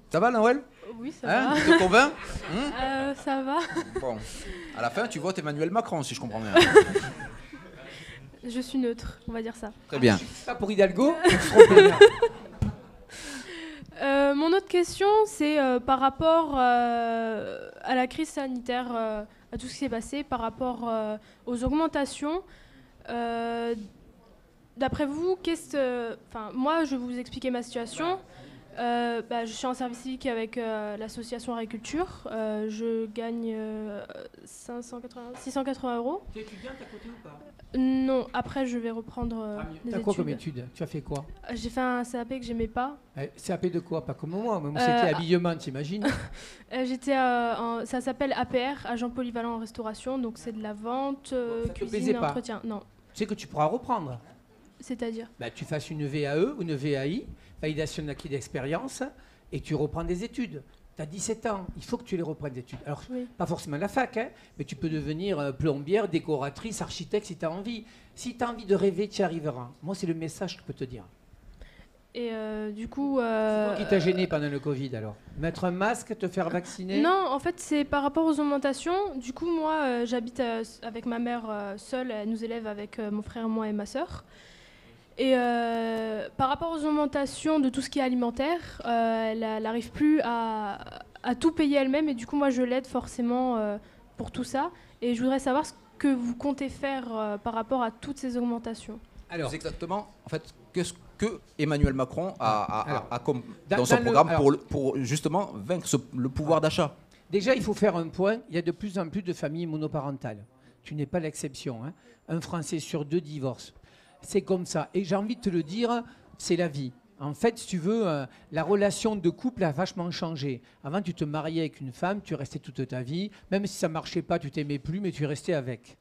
Speaker 1: Ça va, Nawel?
Speaker 4: Oui, ça
Speaker 1: Hein,
Speaker 4: va.
Speaker 1: tu te convaincs?
Speaker 4: Ça va.
Speaker 1: Bon, à la fin, tu votes Emmanuel Macron, si je comprends bien.
Speaker 4: Je suis neutre, on va dire ça.
Speaker 1: Très bien.
Speaker 2: Pas pour Hidalgo.
Speaker 4: Mon autre question, c'est par rapport à la crise sanitaire, à tout ce qui s'est passé, par rapport aux augmentations. D'après vous, moi, je vais vous expliquer ma situation. Je suis en service civique avec l'association Agriculture. Je gagne 680 €.
Speaker 2: Tu es étudiante à côté ou pas?
Speaker 4: Non, après je vais reprendre les
Speaker 2: études. T'as quoi comme études? Tu as fait quoi?
Speaker 4: J'ai fait un CAP que j'aimais pas.
Speaker 2: CAP de quoi? Pas comme moi, mais moi c'était habillement, t'imagines?
Speaker 4: Ça s'appelle APR, agent polyvalent en restauration, donc c'est de la vente, cuisine et entretien. Non.
Speaker 2: Tu sais que tu pourras reprendre.
Speaker 4: C'est-à-dire?
Speaker 2: Tu fasses une VAE ou une VAI, validation d'acquis d'expérience, et tu reprends des études. Tu as 17 ans, il faut que tu les reprennes des études. Alors, oui. Pas forcément la fac, hein, mais tu peux devenir plombière, décoratrice, architecte si tu as envie. Si tu as envie de rêver, tu y arriveras. Moi, c'est le message que je peux te dire.
Speaker 4: Et du coup...
Speaker 2: C'est quoi qui t'a gêné pendant le Covid alors? Mettre un masque, te faire vacciner?
Speaker 4: Non, en fait, c'est par rapport aux augmentations. Du coup, moi, j'habite avec ma mère seule. Elle nous élève avec mon frère, moi et ma sœur. Et par rapport aux augmentations de tout ce qui est alimentaire, elle n'arrive plus à tout payer elle-même. Et du coup, moi, je l'aide forcément pour tout ça. Et je voudrais savoir ce que vous comptez faire par rapport à toutes ces augmentations.
Speaker 1: Alors, c'est exactement, en fait, que Emmanuel Macron a dans son programme pour justement vaincre le pouvoir d'achat.
Speaker 2: Déjà, il faut faire un point. Il y a de plus en plus de familles monoparentales. Tu n'es pas l'exception. Hein. Un Français sur 2 divorce. C'est comme ça. Et j'ai envie de te le dire, c'est la vie. En fait, si tu veux, la relation de couple a vachement changé. Avant, tu te mariais avec une femme, tu restais toute ta vie. Même si ça ne marchait pas, tu t'aimais plus, mais tu restais avec.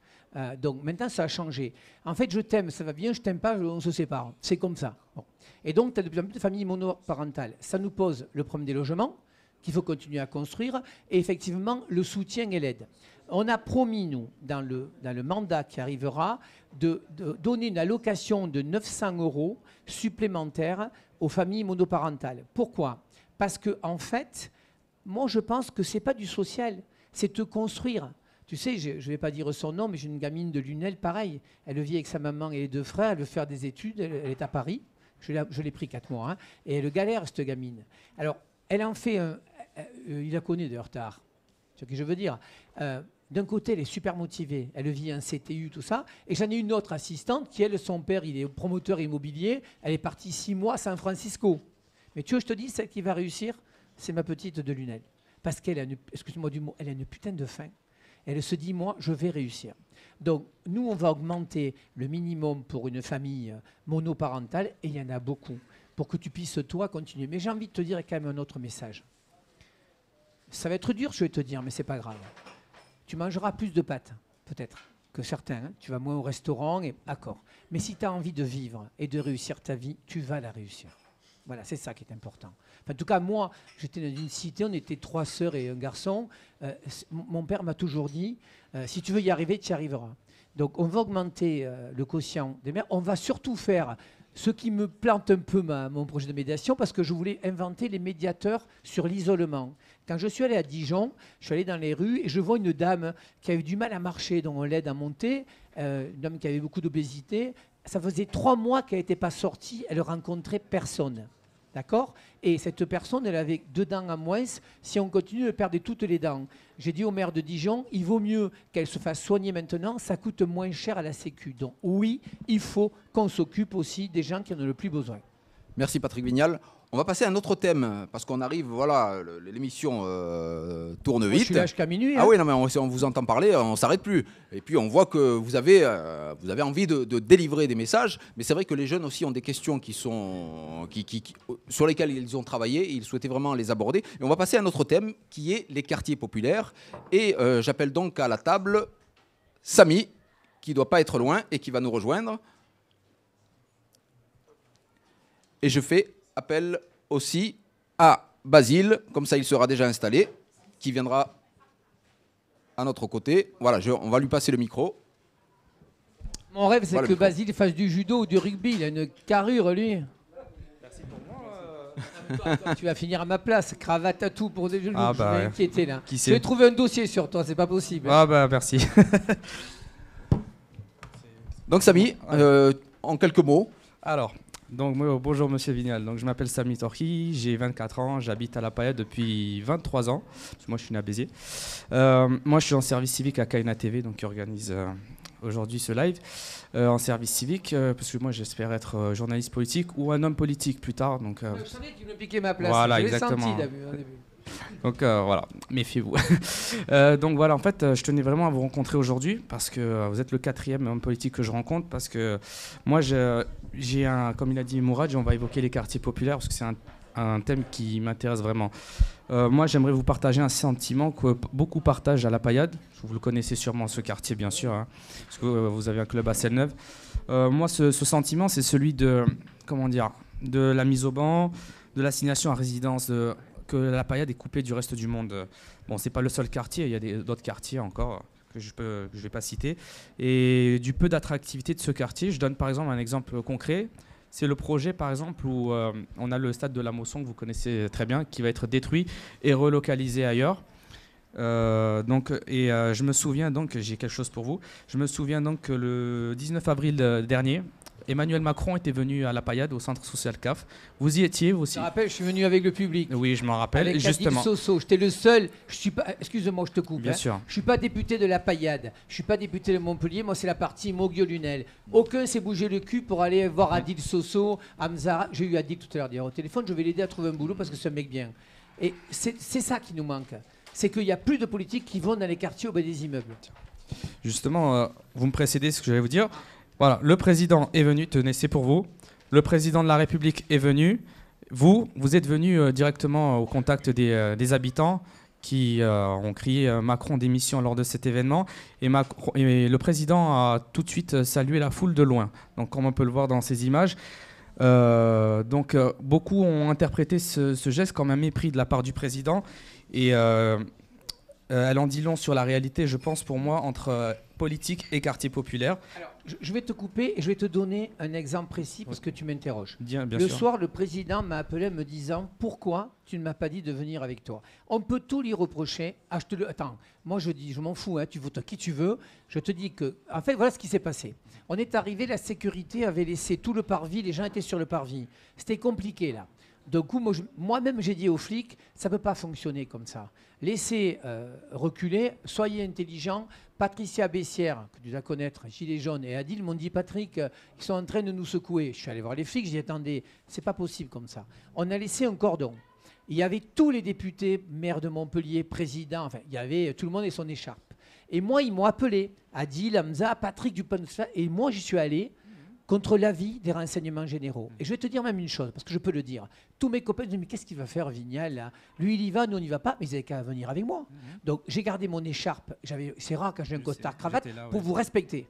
Speaker 2: Donc maintenant, ça a changé. En fait, je t'aime, ça va bien, je t'aime pas, on se sépare. C'est comme ça. Bon. Et donc, tu as de plus en plus de familles monoparentales. Ça nous pose le problème des logements, qu'il faut continuer à construire, et effectivement, le soutien et l'aide. On a promis, nous, dans le mandat qui arrivera, de donner une allocation de 900 € supplémentaires aux familles monoparentales. Pourquoi? Parce que, en fait, moi, je pense que ce n'est pas du social, c'est te construire. Tu sais, je ne vais pas dire son nom, mais j'ai une gamine de Lunel, pareil. Elle vit avec sa maman et les 2 frères, elle veut faire des études, elle est à Paris. Je l'ai pris 4 mois, hein, et elle galère, cette gamine. Alors, elle en fait il la connaît d'ailleurs tard. C'est ce que je veux dire. D'un côté, elle est super motivée. Elle vit un CTU, tout ça. Et j'en ai une autre assistante qui, elle, son père, il est promoteur immobilier. Elle est partie 6 mois à San Francisco. Mais tu veux, je te dis, celle qui va réussir, c'est ma petite de Lunel. Parce qu'elle a, excuse-moi du mot, elle a une putain de faim. Elle se dit, moi, je vais réussir. Donc, nous, on va augmenter le minimum pour une famille monoparentale, et il y en a beaucoup, pour que tu puisses, toi, continuer. Mais j'ai envie de te dire quand même un autre message. Ça va être dur, je vais te dire, mais c'est pas grave. Tu mangeras plus de pâtes, peut-être, que certains. Hein. Tu vas moins au restaurant, et d'accord. Mais si tu as envie de vivre et de réussir ta vie, tu vas la réussir. Voilà, c'est ça qui est important. Enfin, en tout cas, moi, j'étais dans une cité, on était 3 sœurs et un garçon. Mon père m'a toujours dit, si tu veux y arriver, tu y arriveras. Donc, on va augmenter le quotient des mères. On va surtout faire ce qui me plante un peu mon projet de médiation, parce que je voulais inventer les médiateurs sur l'isolement. Quand je suis allé à Dijon, je suis allé dans les rues et je vois une dame qui avait du mal à marcher, dont on l'aide à monter, une dame qui avait beaucoup d'obésité. Ça faisait 3 mois qu'elle n'était pas sortie, elle ne rencontrait personne. D'accord? Et cette personne, elle avait 2 dents en moins. Si on continue de perdre toutes les dents, j'ai dit au maire de Dijon, il vaut mieux qu'elle se fasse soigner maintenant, ça coûte moins cher à la Sécu. Donc oui, il faut qu'on s'occupe aussi des gens qui en ont le plus besoin.
Speaker 1: Merci Patrick Vignal. On va passer à un autre thème, parce qu'on arrive, voilà, l'émission tourne vite.
Speaker 2: Moi, je suis là jusqu'à minuit.
Speaker 1: Ah oui, non, mais on vous entend parler, on ne s'arrête plus. Et puis on voit que vous avez envie de délivrer des messages, mais c'est vrai que les jeunes aussi ont des questions sur lesquelles ils ont travaillé, et ils souhaitaient vraiment les aborder. Et on va passer à un autre thème, qui est les quartiers populaires. Et j'appelle donc à la table Samy, qui ne doit pas être loin et qui va nous rejoindre. Et je fais appel aussi à Basile, comme ça il sera déjà installé, qui viendra à notre côté. Voilà, on va lui passer le micro.
Speaker 2: Mon rêve, c'est que Basile fasse du judo ou du rugby. Il a une carrure, lui.
Speaker 5: Merci pour moi.
Speaker 2: Toi, tu vas finir à ma place. Cravate à tout pour des genoux.
Speaker 5: Ah
Speaker 2: je
Speaker 5: bah,
Speaker 2: vais m'inquiéter là.
Speaker 5: Qui
Speaker 2: Je vais trouver un dossier sur toi, c'est pas possible.
Speaker 5: Ah bah merci.
Speaker 1: Donc Samy, en quelques mots.
Speaker 5: Alors, donc bonjour Monsieur Vignal. Donc je m'appelle Samy Torki, j'ai 24 ans, j'habite à La Paillade depuis 23 ans. Parce que moi je suis né à Béziers. Moi je suis en service civique à Kaina TV, donc qui organise aujourd'hui ce live en service civique, parce que moi j'espère être journaliste politique ou un homme politique plus tard. Donc,
Speaker 2: je savais que tu me piquais ma place.
Speaker 5: Voilà,
Speaker 2: je l'ai
Speaker 5: exactement.
Speaker 2: senti au début.
Speaker 5: Donc voilà, méfiez-vous. Donc voilà, en fait, je tenais vraiment à vous rencontrer aujourd'hui parce que vous êtes le 4e homme politique que je rencontre, parce que moi, comme il a dit Mourad, on va évoquer les quartiers populaires parce que c'est un thème qui m'intéresse vraiment. Moi, j'aimerais vous partager un sentiment que beaucoup partagent à La Paillade. Vous le connaissez sûrement, ce quartier, bien sûr, hein, parce que vous avez un club à Selle-Neuve. Moi, ce sentiment, c'est celui de la mise au banc, de l'assignation à résidence, que La Paillade est coupée du reste du monde. Bon, c'est pas le seul quartier, il y a d'autres quartiers encore que je vais pas citer. Et du peu d'attractivité de ce quartier, je donne par exemple un exemple concret. C'est le projet par exemple où on a le stade de la Mosson que vous connaissez très bien, qui va être détruit et relocalisé ailleurs. Je me souviens donc, j'ai quelque chose pour vous. Je me souviens donc que le 19 avril dernier, Emmanuel Macron était venu à La Paillade, au centre social CAF. Vous y étiez, vous aussi?
Speaker 2: Je me rappelle, je suis venu avec le public.
Speaker 5: Oui, je m'en rappelle.
Speaker 2: Avec
Speaker 5: justement.
Speaker 2: Adil Soso, j'étais le seul. Je suis pas. Excuse-moi, je te coupe.
Speaker 5: Bien sûr.
Speaker 2: Je suis pas député de La Paillade. Je suis pas député de Montpellier. Moi, c'est la partie Moguio-Lunel. Aucun s'est bougé le cul pour aller voir Adil Soso, Hamza. J'ai eu Adil tout à l'heure d'ailleurs au téléphone. Je vais l'aider à trouver un boulot parce que c'est un mec bien. Et c'est ça qui nous manque. C'est qu'il n'y a plus de politiques qui vont dans les quartiers au bas des immeubles.
Speaker 5: Justement, vous me précédez ce que j'allais vous dire. Voilà, le président est venu, tenez, c'est pour vous. le président de la République est venu. Vous êtes venu directement au contact des habitants qui ont crié Macron démission lors de cet événement. Et le président a tout de suite salué la foule de loin. Donc, comme on peut le voir dans ces images. Beaucoup ont interprété ce geste comme un mépris de la part du président. Et elle en dit long sur la réalité, je pense, pour moi, entre politique et quartier populaire.
Speaker 2: Alors, je vais te couper et je vais te donner un exemple précis parce que tu m'interroges.
Speaker 5: Bien
Speaker 2: le
Speaker 5: sûr.
Speaker 2: soir, le président m'a appelé me disant « Pourquoi tu ne m'as pas dit de venir avec toi ?» On peut tout lui reprocher. Attends, moi je dis, je m'en fous, hein, tu votes qui tu veux. Je te dis que, en fait, voilà ce qui s'est passé. On est arrivé, la sécurité avait laissé tout le parvis, les gens étaient sur le parvis. C'était compliqué là. Du coup, moi-même, j'ai dit aux flics, ça ne peut pas fonctionner comme ça. Laissez reculer, soyez intelligents. Patricia Bessière, que tu dois connaître, Gilets jaunes, et Adil m'ont dit, Patrick, ils sont en train de nous secouer. Je suis allé voir les flics, j'ai dit, attendez, c'est pas possible comme ça. On a laissé un cordon. Il y avait tous les députés, maire de Montpellier, président, enfin, il y avait tout le monde et son écharpe. Et moi, ils m'ont appelé, Adil, Hamza, Patrick Dupont, et moi, j'y suis allé contre l'avis des renseignements généraux. Et je vais te dire même une chose, parce que je peux le dire. Tous mes copains me disent, mais qu'est-ce qu'il va faire, Vignal là? Lui, il y va, nous, on n'y va pas, mais ils n'avaient qu'à venir avec moi. Donc, j'ai gardé mon écharpe. C'est rare quand j'ai un costard cravate, pour vous respecter.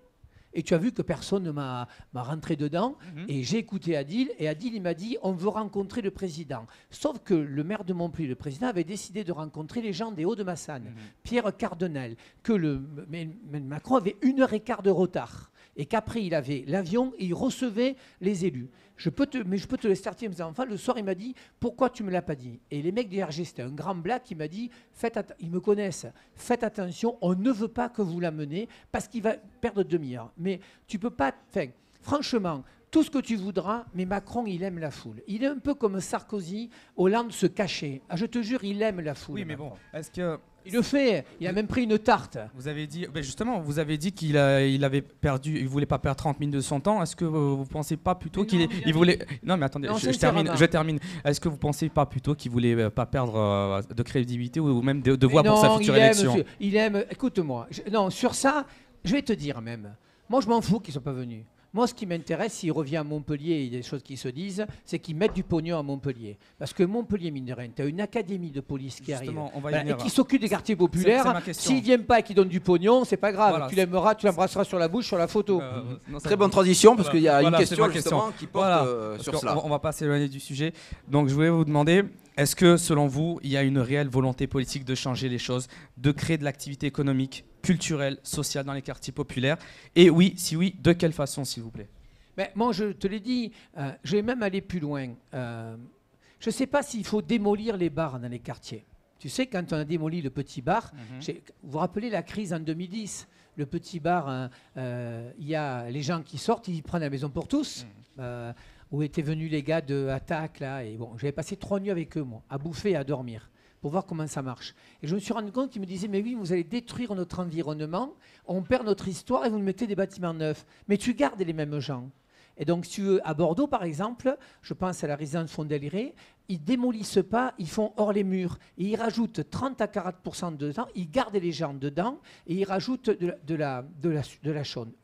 Speaker 2: Et tu as vu que personne ne m'a rentré dedans. Et j'ai écouté Adil. Et Adil, il m'a dit, on veut rencontrer le président. Sauf que le maire de Montpellier, le président, avait décidé de rencontrer les gens des Hauts-de-Massane, Pierre Cardinal, que Macron avait 1h15 de retard. Et qu'après, il avait l'avion et il recevait les élus. Mais je peux te le certifier, mes enfants. Le soir, il m'a dit, pourquoi tu ne me l'as pas dit? Et les mecs du RG, c'était un grand black qui m'a dit, ils me connaissent, faites attention, on ne veut pas que vous l'amenez parce qu'il va perdre demi-heure. Mais tu peux pas... Franchement, tout ce que tu voudras, mais Macron, il aime la foule. Il est un peu comme Sarkozy, Hollande se cachait. Ah, je te jure, il aime la foule.
Speaker 5: Oui, mais
Speaker 2: Macron.
Speaker 5: bon, est-ce que...
Speaker 2: Il le fait, il a même pris une tarte.
Speaker 5: Vous avez dit, vous avez dit qu'il avait perdu, il voulait pas perdre 30 minutes de son temps. Est-ce que vous pensez pas plutôt il voulait... Non, mais attendez, je termine. Est-ce que vous pensez pas plutôt qu'il voulait pas perdre de crédibilité ou même de voix pour sa future élection?
Speaker 2: Il aime, écoute-moi. Non, sur ça, je vais te dire même. Moi, je m'en fous qu'ils soient pas venus. Moi, ce qui m'intéresse, s'il revient à Montpellier, il y a des choses qui se disent, c'est qu'ils mettent du pognon à Montpellier. Parce que Montpellier, mine de rien, tu as une académie de police qui arrive et qui s'occupe des quartiers populaires. S'ils ne viennent pas et qu'ils donnent du pognon, c'est pas grave. Voilà, tu l'aimeras, tu l'embrasseras sur la bouche, sur la photo.
Speaker 1: Très bonne transition, parce qu'il y a une question justement qui porte sur cela.
Speaker 5: On va pas s'éloigner du sujet. Donc, je voulais vous demander... Est-ce que, selon vous, il y a une réelle volonté politique de changer les choses, de créer de l'activité économique, culturelle, sociale dans les quartiers populaires? Et oui, si oui, de quelle façon, s'il vous plaît?
Speaker 2: Moi, je te l'ai dit, je vais même aller plus loin. Je ne sais pas s'il faut démolir les bars dans les quartiers. Tu sais, quand on a démoli le petit bar, vous vous rappelez la crise en 2010? Le petit bar, il y a les gens qui sortent, ils prennent la maison pour tous. Où étaient venus les gars de Attaque, là, et bon, j'avais passé 3 nuits avec eux, moi, à bouffer et à dormir, pour voir comment ça marche. Et je me suis rendu compte qu'ils me disaient, mais oui, vous allez détruire notre environnement, on perd notre histoire et vous nous mettez des bâtiments neufs. Mais tu gardes les mêmes gens. Et donc, à Bordeaux, par exemple, je pense à la résidence Fondeliré, ils démolissent pas, ils font hors les murs. Et ils rajoutent 30 à 40% dedans, ils gardent les gens dedans et ils rajoutent de la chaude.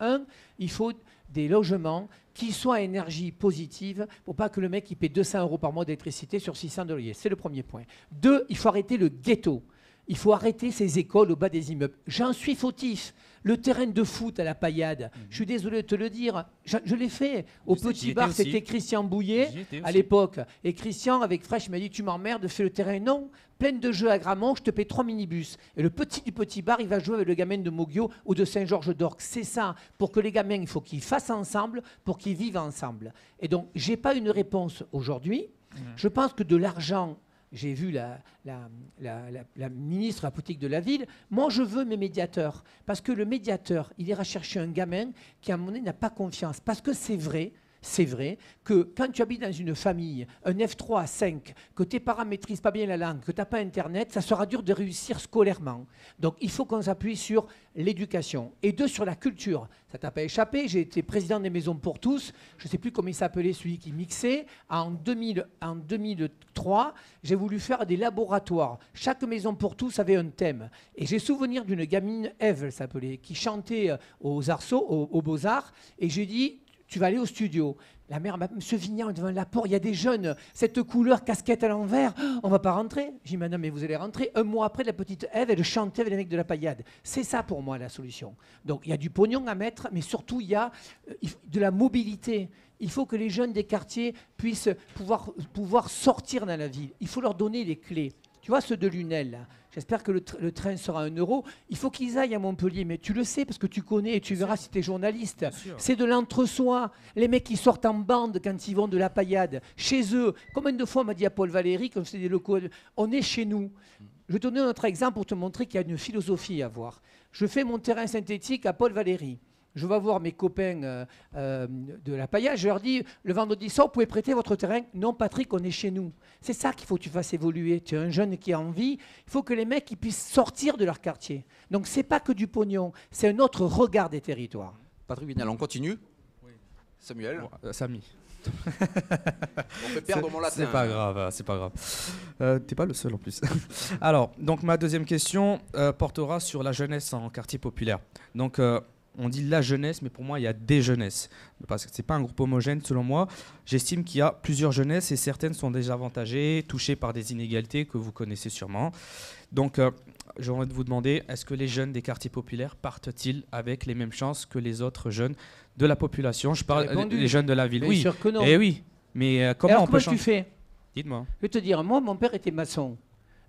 Speaker 2: Il faut des logements qui soient à énergie positive pour pas que le mec il paie 200 € par mois d'électricité sur 600 de loyer. C'est le premier point. 2, il faut arrêter le ghetto. Il faut arrêter ces écoles au bas des immeubles. J'en suis fautif. Le terrain de foot à la Paillade, je suis désolé de te le dire, je l'ai fait. Au petit bar, c'était Christian Bouillet à l'époque. Et Christian, avec Fresh, m'a dit, tu m'emmerdes, fais le terrain. Non, plein de jeux à Gramont, je te paie 3 minibus. Et le petit du petit bar, il va jouer avec le gamin de Moguio ou de Saint-Georges-d'Orc. C'est ça. Pour que les gamins, il faut qu'ils fassent ensemble, pour qu'ils vivent ensemble. Et donc, je n'ai pas une réponse aujourd'hui. Je pense que de l'argent... J'ai vu la ministre de la politique de la ville. Moi, je veux mes médiateurs. Parce que le médiateur, il ira chercher un gamin qui, à un moment donné, n'a pas confiance. Parce que c'est vrai que quand tu habites dans une famille, un F3 à 5, que tes parents ne maîtrisent pas bien la langue, que tu n'as pas Internet, ça sera dur de réussir scolairement. Donc, il faut qu'on s'appuie sur l'éducation. Et 2, sur la culture. Ça t'a pas échappé, j'ai été président des Maisons pour tous. Je ne sais plus comment il s'appelait, celui qui mixait. En 2003, j'ai voulu faire des laboratoires. Chaque Maison pour tous avait un thème. Et j'ai souvenir d'une gamine, Eve, elle s'appelait, qui chantait aux Arceaux, aux Beaux-Arts. Et j'ai dit... Tu vas aller au studio. La mère, Monsieur Vignal, devant la porte, il y a des jeunes, cette couleur, casquette à l'envers, on va pas rentrer. J'ai dit, madame, mais vous allez rentrer. Un mois après, la petite Ève, elle chantait avec les mecs de la paillade. C'est ça pour moi la solution. Donc il y a du pognon à mettre, mais surtout il y a de la mobilité. Il faut que les jeunes des quartiers puissent pouvoir sortir dans la ville. Il faut leur donner les clés. Tu vois, ceux de Lunel, là, j'espère que le train sera 1 euro. Il faut qu'ils aillent à Montpellier, mais tu le sais parce que tu connais et tu verras si tu es journaliste. C'est de l'entre-soi. Les mecs qui sortent en bande quand ils vont de la paillade, chez eux. Combien de fois on m'a dit à Paul Valéry, comme c'est des locaux, on est chez nous. Je vais te donner un autre exemple pour te montrer qu'il y a une philosophie à voir. Je fais mon terrain synthétique à Paul Valéry. Je vais voir mes copains de la paillade, je leur dis, le vendredi soir, vous pouvez prêter votre terrain? Non, Patrick, on est chez nous. C'est ça qu'il faut que tu fasses évoluer. Tu es un jeune qui a envie, il faut que les mecs ils puissent sortir de leur quartier. Donc, ce n'est pas que du pognon, c'est un autre regard des territoires.
Speaker 1: Patrick Vignal, on continue. Oui. Samuel.
Speaker 5: Samy.
Speaker 1: On fait perdre mon latin.
Speaker 5: C'est pas grave, c'est pas grave. T'es pas le seul en plus. Alors, donc ma deuxième question portera sur la jeunesse en quartier populaire. Donc, on dit la jeunesse, mais pour moi, il y a des jeunesses. Parce que ce n'est pas un groupe homogène, selon moi. J'estime qu'il y a plusieurs jeunesses et certaines sont désavantagées, touchées par des inégalités que vous connaissez sûrement. Donc, j'ai envie de vous demander, est-ce que les jeunes des quartiers populaires partent-ils avec les mêmes chances que les autres jeunes de la population? Je parle des jeunes de la ville.
Speaker 2: Bien
Speaker 5: oui,
Speaker 2: sûr que non.
Speaker 5: Et oui. Mais comment on peut
Speaker 2: tu fais?
Speaker 5: Dites-moi.
Speaker 2: Je vais te dire, moi, mon père était maçon.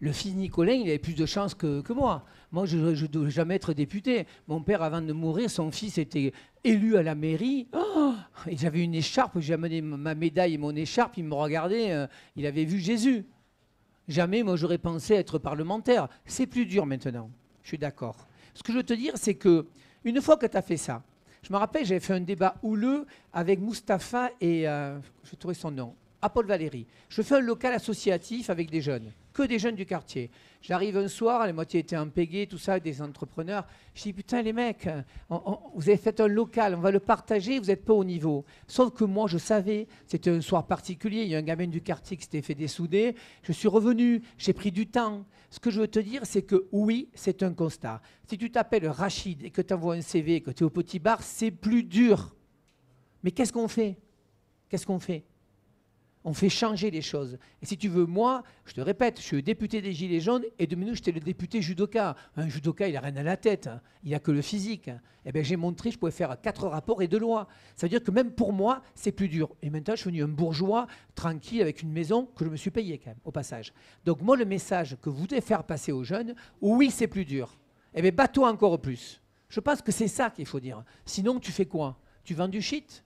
Speaker 2: Le fils Nicolin, il avait plus de chance que moi. Moi, je ne dois jamais être député. Mon père, avant de mourir, son fils était élu à la mairie. Oh, et j'avais une écharpe, j'ai amené ma médaille et mon écharpe. Il me regardait, il avait vu Jésus. Jamais, moi, j'aurais pensé être parlementaire. C'est plus dur maintenant. Je suis d'accord. Ce que je veux te dire, c'est que une fois que tu as fait ça, je me rappelle, j'avais fait un débat houleux avec Mustapha et, je trouvais son nom, à Paul Valéry. Je fais un local associatif avec des jeunes, que des jeunes du quartier. J'arrive un soir, la moitié était en pégé, tout ça, des entrepreneurs. Je dis, putain les mecs, vous avez fait un local, on va le partager, vous n'êtes pas au niveau. Sauf que moi, je savais, c'était un soir particulier, il y a un gamin du quartier qui s'était fait dessouder. Je suis revenu, j'ai pris du temps. Ce que je veux te dire, c'est que oui, c'est un constat. Si tu t'appelles Rachid et que tu envoies un CV, que tu es au petit bar, c'est plus dur. Mais qu'est-ce qu'on fait? Qu'est-ce qu'on fait? On fait changer les choses. Et si tu veux, moi, je te répète, je suis le député des Gilets jaunes et de minutes, j'étais le député judoka. Un judoka, il n'a rien à la tête. Hein. Il n'a que le physique. Hein. Eh bien, j'ai montré, je pouvais faire 4 rapports et 2 lois. Ça veut dire que même pour moi, c'est plus dur. Et maintenant, je suis devenu un bourgeois tranquille avec une maison que je me suis payée quand même, au passage. Donc moi, le message que vous devez faire passer aux jeunes, oui, c'est plus dur. Eh bien, bats-toi encore plus. Je pense que c'est ça qu'il faut dire. Sinon, tu fais quoi? Tu vends du shit?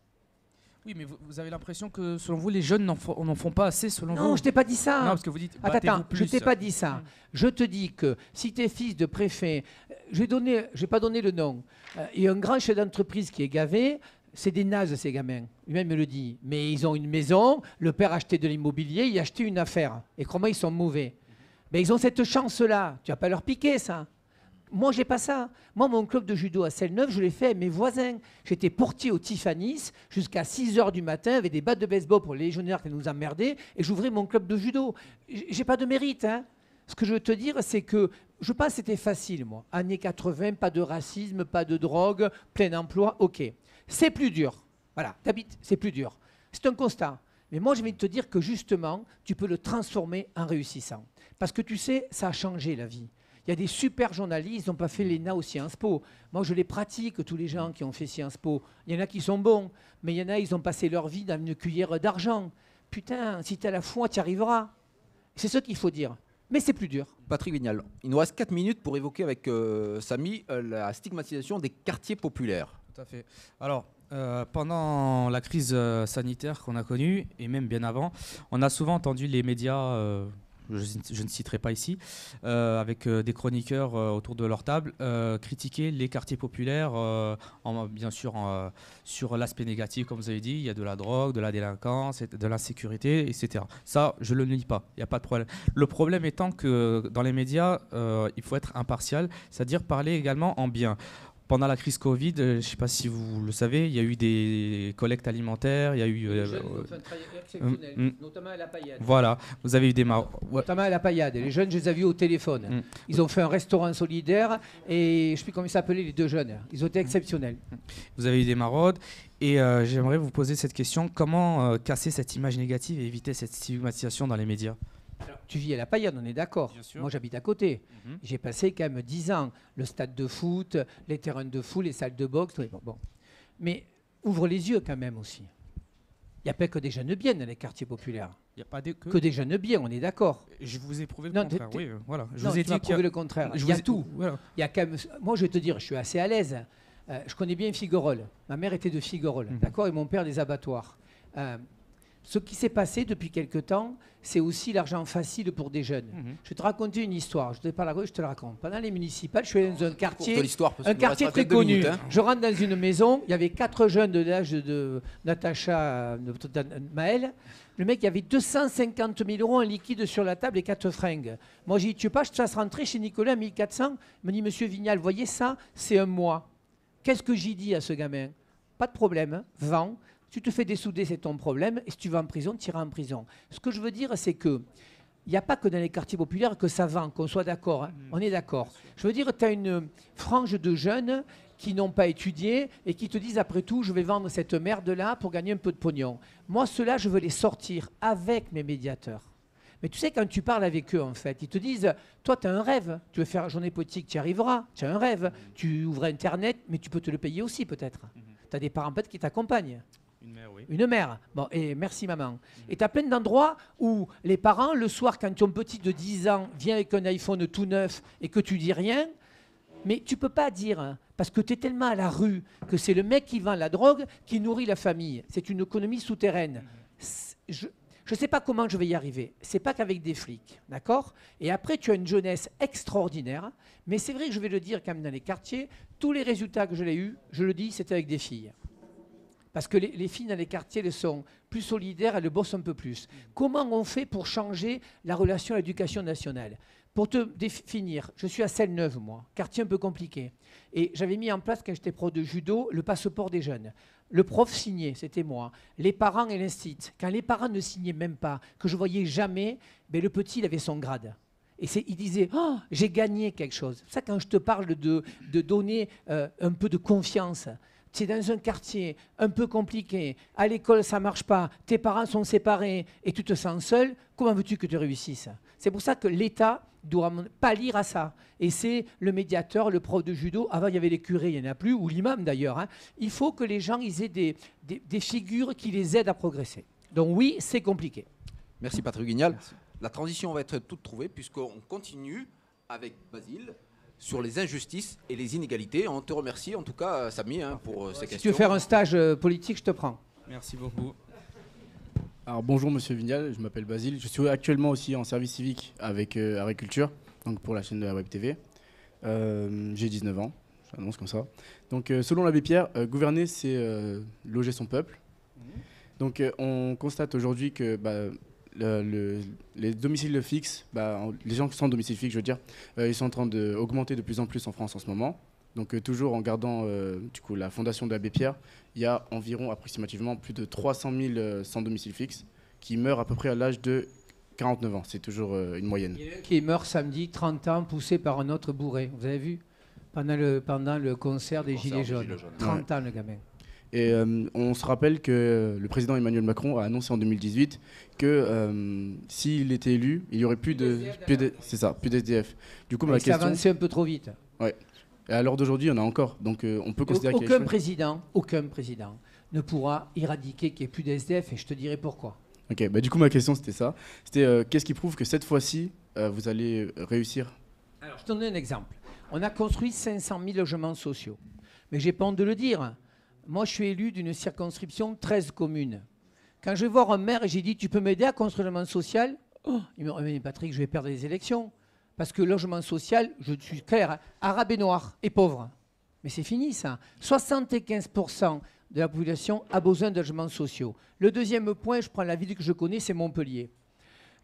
Speaker 5: Oui, mais vous avez l'impression que, selon vous, les jeunes n'en font pas assez, selon vous?
Speaker 2: Non, je t'ai pas dit ça.
Speaker 5: Non, parce que vous dites,
Speaker 2: attends,
Speaker 5: plus.
Speaker 2: Je t'ai pas dit ça. Je te dis que si tu es fils de préfet, je vais pas donner le nom, il y a un grand chef d'entreprise qui est gavé, c'est des nazes ces gamins, lui-même me le dit. Mais ils ont une maison, le père a acheté de l'immobilier, il a acheté une affaire. Et comment ils sont mauvais? Mais ils ont cette chance-là, tu vas pas leur piquer ça. Moi, j'ai pas ça. Moi, mon club de judo à Celle-Neuve, je l'ai fait avec mes voisins. J'étais portier au Tiffany's jusqu'à 6h du matin avec des battes de baseball pour les légionnaires qui nous emmerdaient et j'ouvrais mon club de judo. J'ai pas de mérite. Hein. Ce que je veux te dire, c'est que je pense que c'était facile, moi. Années 80, pas de racisme, pas de drogue, plein emploi, ok. C'est plus dur. Voilà, t'habites, c'est plus dur. C'est un constat. Mais moi, je vais te dire que justement, tu peux le transformer en réussissant. Parce que tu sais, ça a changé la vie. Il y a des super journalistes, ils n'ont pas fait l'ENA ou Sciences Po. Moi, je les pratique, tous les gens qui ont fait Sciences Po. Il y en a qui sont bons, mais il y en a, ils ont passé leur vie dans une cuillère d'argent. Putain, si tu as la foi, tu y arriveras. C'est ce qu'il faut dire. Mais c'est plus dur.
Speaker 1: Patrick Vignal, il nous reste 4 minutes pour évoquer avec Samy la stigmatisation des quartiers populaires.
Speaker 5: Tout à fait. Alors, pendant la crise sanitaire qu'on a connue, et même bien avant, on a souvent entendu les médias... je ne citerai pas ici, avec des chroniqueurs autour de leur table, critiquer les quartiers populaires, bien sûr sur l'aspect négatif, comme vous avez dit, il y a de la drogue, de la délinquance, de l'insécurité, etc. Ça, je ne le nie pas, il n'y a pas de problème. Le problème étant que dans les médias, il faut être impartial, c'est-à-dire parler également en bien. pendant la crise Covid, je ne sais pas si vous le savez, il y a eu des collectes alimentaires, il y a eu...
Speaker 2: Les jeunes, ils ont fait un travail exceptionnel, notamment à la paillade.
Speaker 5: Voilà, vous avez eu des ouais.
Speaker 2: Notamment à la paillade. Les jeunes, je les ai vus au téléphone. Ils ont fait un restaurant solidaire et je ne sais plus comment ils s'appelaient, les deux jeunes. Ils ont été exceptionnels.
Speaker 5: Vous avez eu des maraudes et j'aimerais vous poser cette question. Comment casser cette image négative et éviter cette stigmatisation dans les médias?
Speaker 2: Alors, tu vis à la paillade, on est d'accord. Moi, j'habite à côté. J'ai passé quand même 10 ans. Le stade de foot, les terrains de foot, les salles de boxe. Bon. Mais ouvre les yeux quand même aussi. Il n'y a pas que des jeunes biens dans les quartiers populaires.
Speaker 5: Il n'y a pas
Speaker 2: que des jeunes biens, on est d'accord.
Speaker 5: Je vous ai prouvé le contraire. Oui, voilà. Je vous ai dit
Speaker 2: prouvé le contraire. Il y a tout.
Speaker 5: Voilà.
Speaker 2: Il y a quand même... Moi, je vais te dire, je suis assez à l'aise. Je connais bien Figueroles. Ma mère était de Figueroles, d'accord, et mon père des abattoirs. Ce qui s'est passé depuis quelque temps, c'est aussi l'argent facile pour des jeunes. Je vais te raconter une histoire. Je ne te pas la je te la raconte. Pendant les municipales, je suis allé dans un quartier très connu.
Speaker 1: Minutes, hein.
Speaker 2: Je rentre dans une maison, il y avait 4 jeunes de l'âge de Natacha, de Maël. Le mec, il y avait 250 000 euros en liquide sur la table et 4 fringues. Moi, j'ai dit, tu veux pas, je te fasse rentrer chez Nicolas à 1400. Il me dit, monsieur Vignal, voyez ça, c'est un mois. Qu'est-ce que j'y dis à ce gamin? Pas de problème, hein, vends. Tu te fais dessouder, c'est ton problème. Et si tu vas en prison, tu iras en prison. Ce que je veux dire, c'est que il n'y a pas que dans les quartiers populaires que ça vend, qu'on soit d'accord. Hein. On est d'accord. Je veux dire, tu as une frange de jeunes qui n'ont pas étudié et qui te disent, après tout, je vais vendre cette merde-là pour gagner un peu de pognon. Moi, ceux-là, je veux les sortir avec mes médiateurs. Mais tu sais, quand tu parles avec eux, en fait, ils te disent, toi, tu as un rêve. Tu veux faire une journée politique, tu y arriveras. Tu as un rêve. Tu ouvres Internet, mais tu peux te le payer aussi, peut-être. Tu as des parents peut-être qui t'accompagnent.
Speaker 5: Une mère, oui.
Speaker 2: Une mère. Bon, et merci maman. Et tu as plein d'endroits où les parents, le soir, quand ton petit de 10 ans vient avec un iPhone tout neuf et que tu dis rien, mais tu peux pas dire, hein, parce que tu es tellement à la rue que c'est le mec qui vend la drogue qui nourrit la famille. C'est une économie souterraine. Je ne sais pas comment je vais y arriver. C'est pas qu'avec des flics, d'accord? Et après, tu as une jeunesse extraordinaire. Mais c'est vrai que je vais le dire quand même dans les quartiers, tous les résultats que je l'ai eus, je le dis, c'était avec des filles. Parce que les filles dans les quartiers, elles sont plus solidaires, elles le bossent un peu plus. Comment on fait pour changer la relation à l'éducation nationale? Pour te définir, je suis à Selle-Neuve, moi, quartier un peu compliqué. Et j'avais mis en place, quand j'étais prof de judo, le passeport des jeunes. Le prof signait, c'était moi. Les parents et l'instit. Quand les parents ne signaient même pas, que je voyais jamais, ben le petit, il avait son grade. Et il disait, oh, j'ai gagné quelque chose. Ça, quand je te parle de donner un peu de confiance, tu es dans un quartier un peu compliqué, à l'école ça ne marche pas, tes parents sont séparés et tu te sens seul, comment veux-tu que tu réussisses? C'est pour ça que l'État doit pallier à ça. Et c'est le médiateur, le prof de judo, avant il y avait les curés, il n'y en a plus, ou l'imam d'ailleurs. Hein. Il faut que les gens ils aient des figures qui les aident à progresser. Donc oui, c'est compliqué.
Speaker 1: Merci Patrick Vignal. Merci. La transition va être toute trouvée puisqu'on continue avec Basile sur les injustices et les inégalités. On te remercie en tout cas, Samy, hein, pour ces questions.
Speaker 2: Si tu veux faire un stage politique, je te prends.
Speaker 5: Merci beaucoup.
Speaker 6: Alors bonjour Monsieur Vignal, je m'appelle Basile. Je suis actuellement aussi en service civique avec Agriculture, donc pour la chaîne de la Web TV. J'ai 19 ans, j'annonce comme ça. Donc selon l'abbé Pierre, gouverner c'est loger son peuple. Donc on constate aujourd'hui que les domiciles fixes, les gens qui sont en domicile fixe, je veux dire, ils sont en train d'augmenter de plus en plus en France en ce moment. Donc toujours en gardant du coup, la fondation de l'abbé Pierre, il y a environ approximativement plus de 300 000 sans domicile fixe qui meurent à peu près à l'âge de 49 ans. C'est toujours une moyenne.
Speaker 2: Il y en a un qui meurt samedi, 30 ans, poussé par un autre bourré. Vous avez vu pendant le concert des Gilets jaunes. 30 ans le gamin.
Speaker 6: Et on se rappelle que le président Emmanuel Macron a annoncé en 2018 que s'il était élu, il n'y aurait plus de SDF. Du coup, ma question...
Speaker 2: C'est avancé un peu trop vite.
Speaker 6: Ouais. Et à l'heure d'aujourd'hui, il y en a encore. Donc on peut considérer qu'il y a
Speaker 2: aucun président ne pourra éradiquer qu'il n'y ait plus de SDF, et je te dirai pourquoi.
Speaker 6: Ok, du coup ma question c'était ça. C'était qu'est-ce qui prouve que cette fois-ci, vous allez réussir?
Speaker 2: Alors je te donne un exemple. On a construit 500 000 logements sociaux. Mais j'ai pas honte de le dire. Moi, je suis élu d'une circonscription 13 communes. Quand je vais voir un maire et j'ai dit, tu peux m'aider à construire le logement social? Il me dit, Patrick, je vais perdre les élections. Parce que le logement social, je suis clair, hein, arabe et noir et pauvre. Mais c'est fini ça. 75% de la population a besoin de logements sociaux. Le deuxième point, je prends la ville que je connais, c'est Montpellier.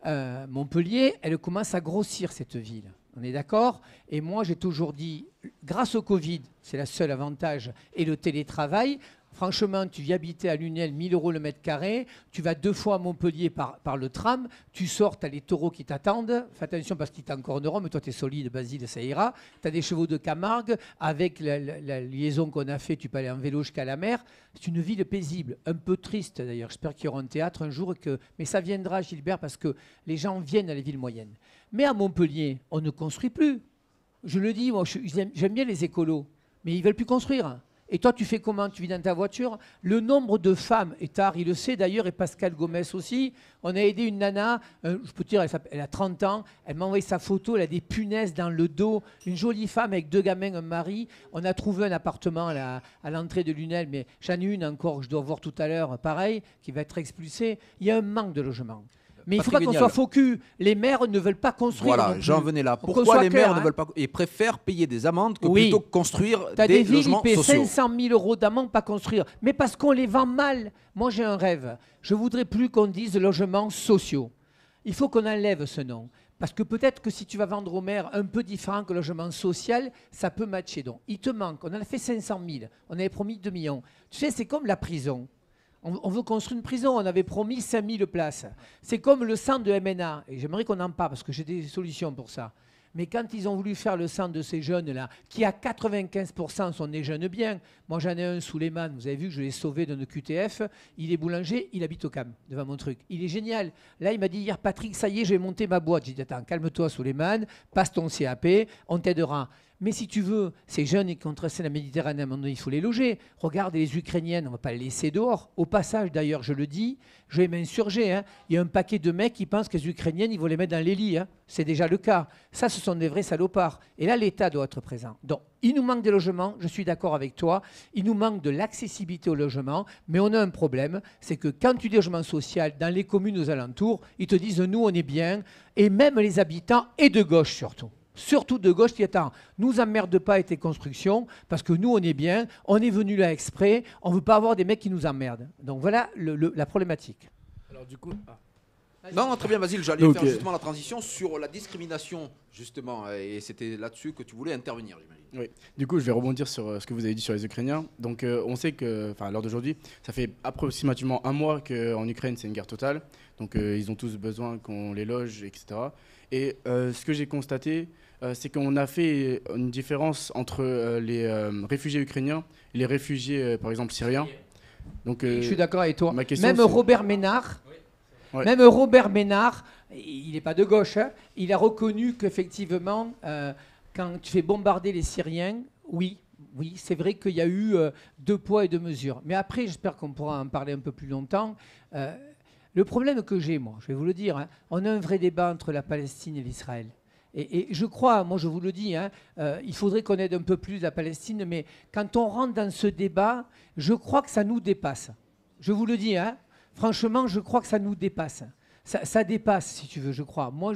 Speaker 2: Montpellier, elle commence à grossir cette ville. On est d'accord? Et moi, j'ai toujours dit, grâce au Covid, c'est le seul avantage, et le télétravail, franchement, tu viens habiter à Lunel, 1 000 € le mètre carré, tu vas 2 fois à Montpellier par le tram, tu sors, tu as les taureaux qui t'attendent, fais attention parce qu'ils t'encorneront, mais toi tu es solide, Basile, ça ira. Tu as des chevaux de Camargue, avec la liaison qu'on a fait, tu peux aller en vélo jusqu'à la mer. C'est une ville paisible, un peu triste d'ailleurs. J'espère qu'il y aura un théâtre un jour, mais ça viendra, Gilbert, parce que les gens viennent à les villes moyennes. Mais à Montpellier, on ne construit plus. Je le dis, moi j'aime bien les écolos, mais ils ne veulent plus construire. Et toi, tu fais comment? Tu vis dans ta voiture? Le nombre de femmes, et Tar, il le sait d'ailleurs, et Pascal Gomez aussi, on a aidé une nana, je peux te dire, elle a 30 ans, elle m'a envoyé sa photo, elle a des punaises dans le dos, une jolie femme avec 2 gamins, un mari. On a trouvé un appartement à l'entrée de Lunel, mais j'en ai une encore, que je dois voir tout à l'heure, pareil, qui va être expulsée. Il y a un manque de logement. Mais il ne faut pas qu'on soit faux cul. Les maires ne veulent pas construire.
Speaker 1: Voilà, j'en venais là. Pourquoi les maires ne veulent pas et préfèrent payer des amendes que plutôt que construire des logements
Speaker 2: villes,
Speaker 1: sociaux?
Speaker 2: 500 000 € d'amende, pas construire. Mais parce qu'on les vend mal. Moi, j'ai un rêve. Je ne voudrais plus qu'on dise logements sociaux. Il faut qu'on enlève ce nom. Parce que peut-être que si tu vas vendre au maire un peu différent que logement social, ça peut matcher. Donc, il te manque. On en a fait 500 000. On avait promis 2 millions. Tu sais, c'est comme la prison. On veut construire une prison, on avait promis 5000 places. C'est comme le centre de MNA, et j'aimerais qu'on en parle parce que j'ai des solutions pour ça. Mais quand ils ont voulu faire le centre de ces jeunes-là, qui à 95% sont des jeunes bien, moi j'en ai un, Souleymane, vous avez vu que je l'ai sauvé d'un QTF, il est boulanger, il habite au Cam, devant mon truc. Il est génial. Là, il m'a dit hier, Patrick, ça y est, j'ai monté ma boîte. J'ai dit, attends, calme-toi, Souleymane, passe ton CAP, on t'aidera. Mais si tu veux, ces jeunes qui ont traversé la Méditerranée, à un moment donné, il faut les loger. Regarde les Ukrainiennes, on ne va pas les laisser dehors. Au passage, d'ailleurs, je le dis, je vais m'insurger. Hein. Il y a un paquet de mecs qui pensent que les Ukrainiennes, ils vont les mettre dans les lits. Hein. C'est déjà le cas. Ça, ce sont des vrais salopards. Et là, l'État doit être présent. Donc, il nous manque des logements, je suis d'accord avec toi. Il nous manque de l'accessibilité au logement. Mais on a un problème, c'est que quand tu dis logement social, dans les communes aux alentours, ils te disent, nous, on est bien. Et même les habitants, et de gauche surtout. Surtout de gauche qui attend. Nous emmerde pas avec tes constructions parce que nous on est bien, on est venu là exprès, on veut pas avoir des mecs qui nous emmerdent. Donc voilà la problématique.
Speaker 6: Alors du coup,
Speaker 1: Non, très bien, Basile, j'allais faire justement la transition sur la discrimination, justement, et c'était là-dessus que tu voulais intervenir, j'imagine.
Speaker 6: Oui, du coup, je vais rebondir sur ce que vous avez dit sur les Ukrainiens. Donc, on sait que, à l'heure d'aujourd'hui, ça fait approximativement 1 mois qu'en Ukraine, c'est une guerre totale. Donc, ils ont tous besoin qu'on les loge, etc. Et ce que j'ai constaté, c'est qu'on a fait une différence entre les réfugiés ukrainiens et les réfugiés, par exemple, syriens. Donc,
Speaker 2: je suis d'accord avec toi.
Speaker 6: Même
Speaker 2: Robert Ménard, même Robert Ménard, il n'est pas de gauche, hein, il a reconnu qu'effectivement, quand tu fais bombarder les Syriens, oui, c'est vrai qu'il y a eu 2 poids et 2 mesures. Mais après, j'espère qu'on pourra en parler un peu plus longtemps. Le problème que j'ai, moi, je vais vous le dire, hein, on a un vrai débat entre la Palestine et l'Israël. Et je crois, moi je vous le dis, hein, il faudrait qu'on aide un peu plus la Palestine, mais quand on rentre dans ce débat, je crois que ça nous dépasse. Je vous le dis, hein, franchement, je crois que ça nous dépasse. Ça dépasse, si tu veux, je crois. Moi,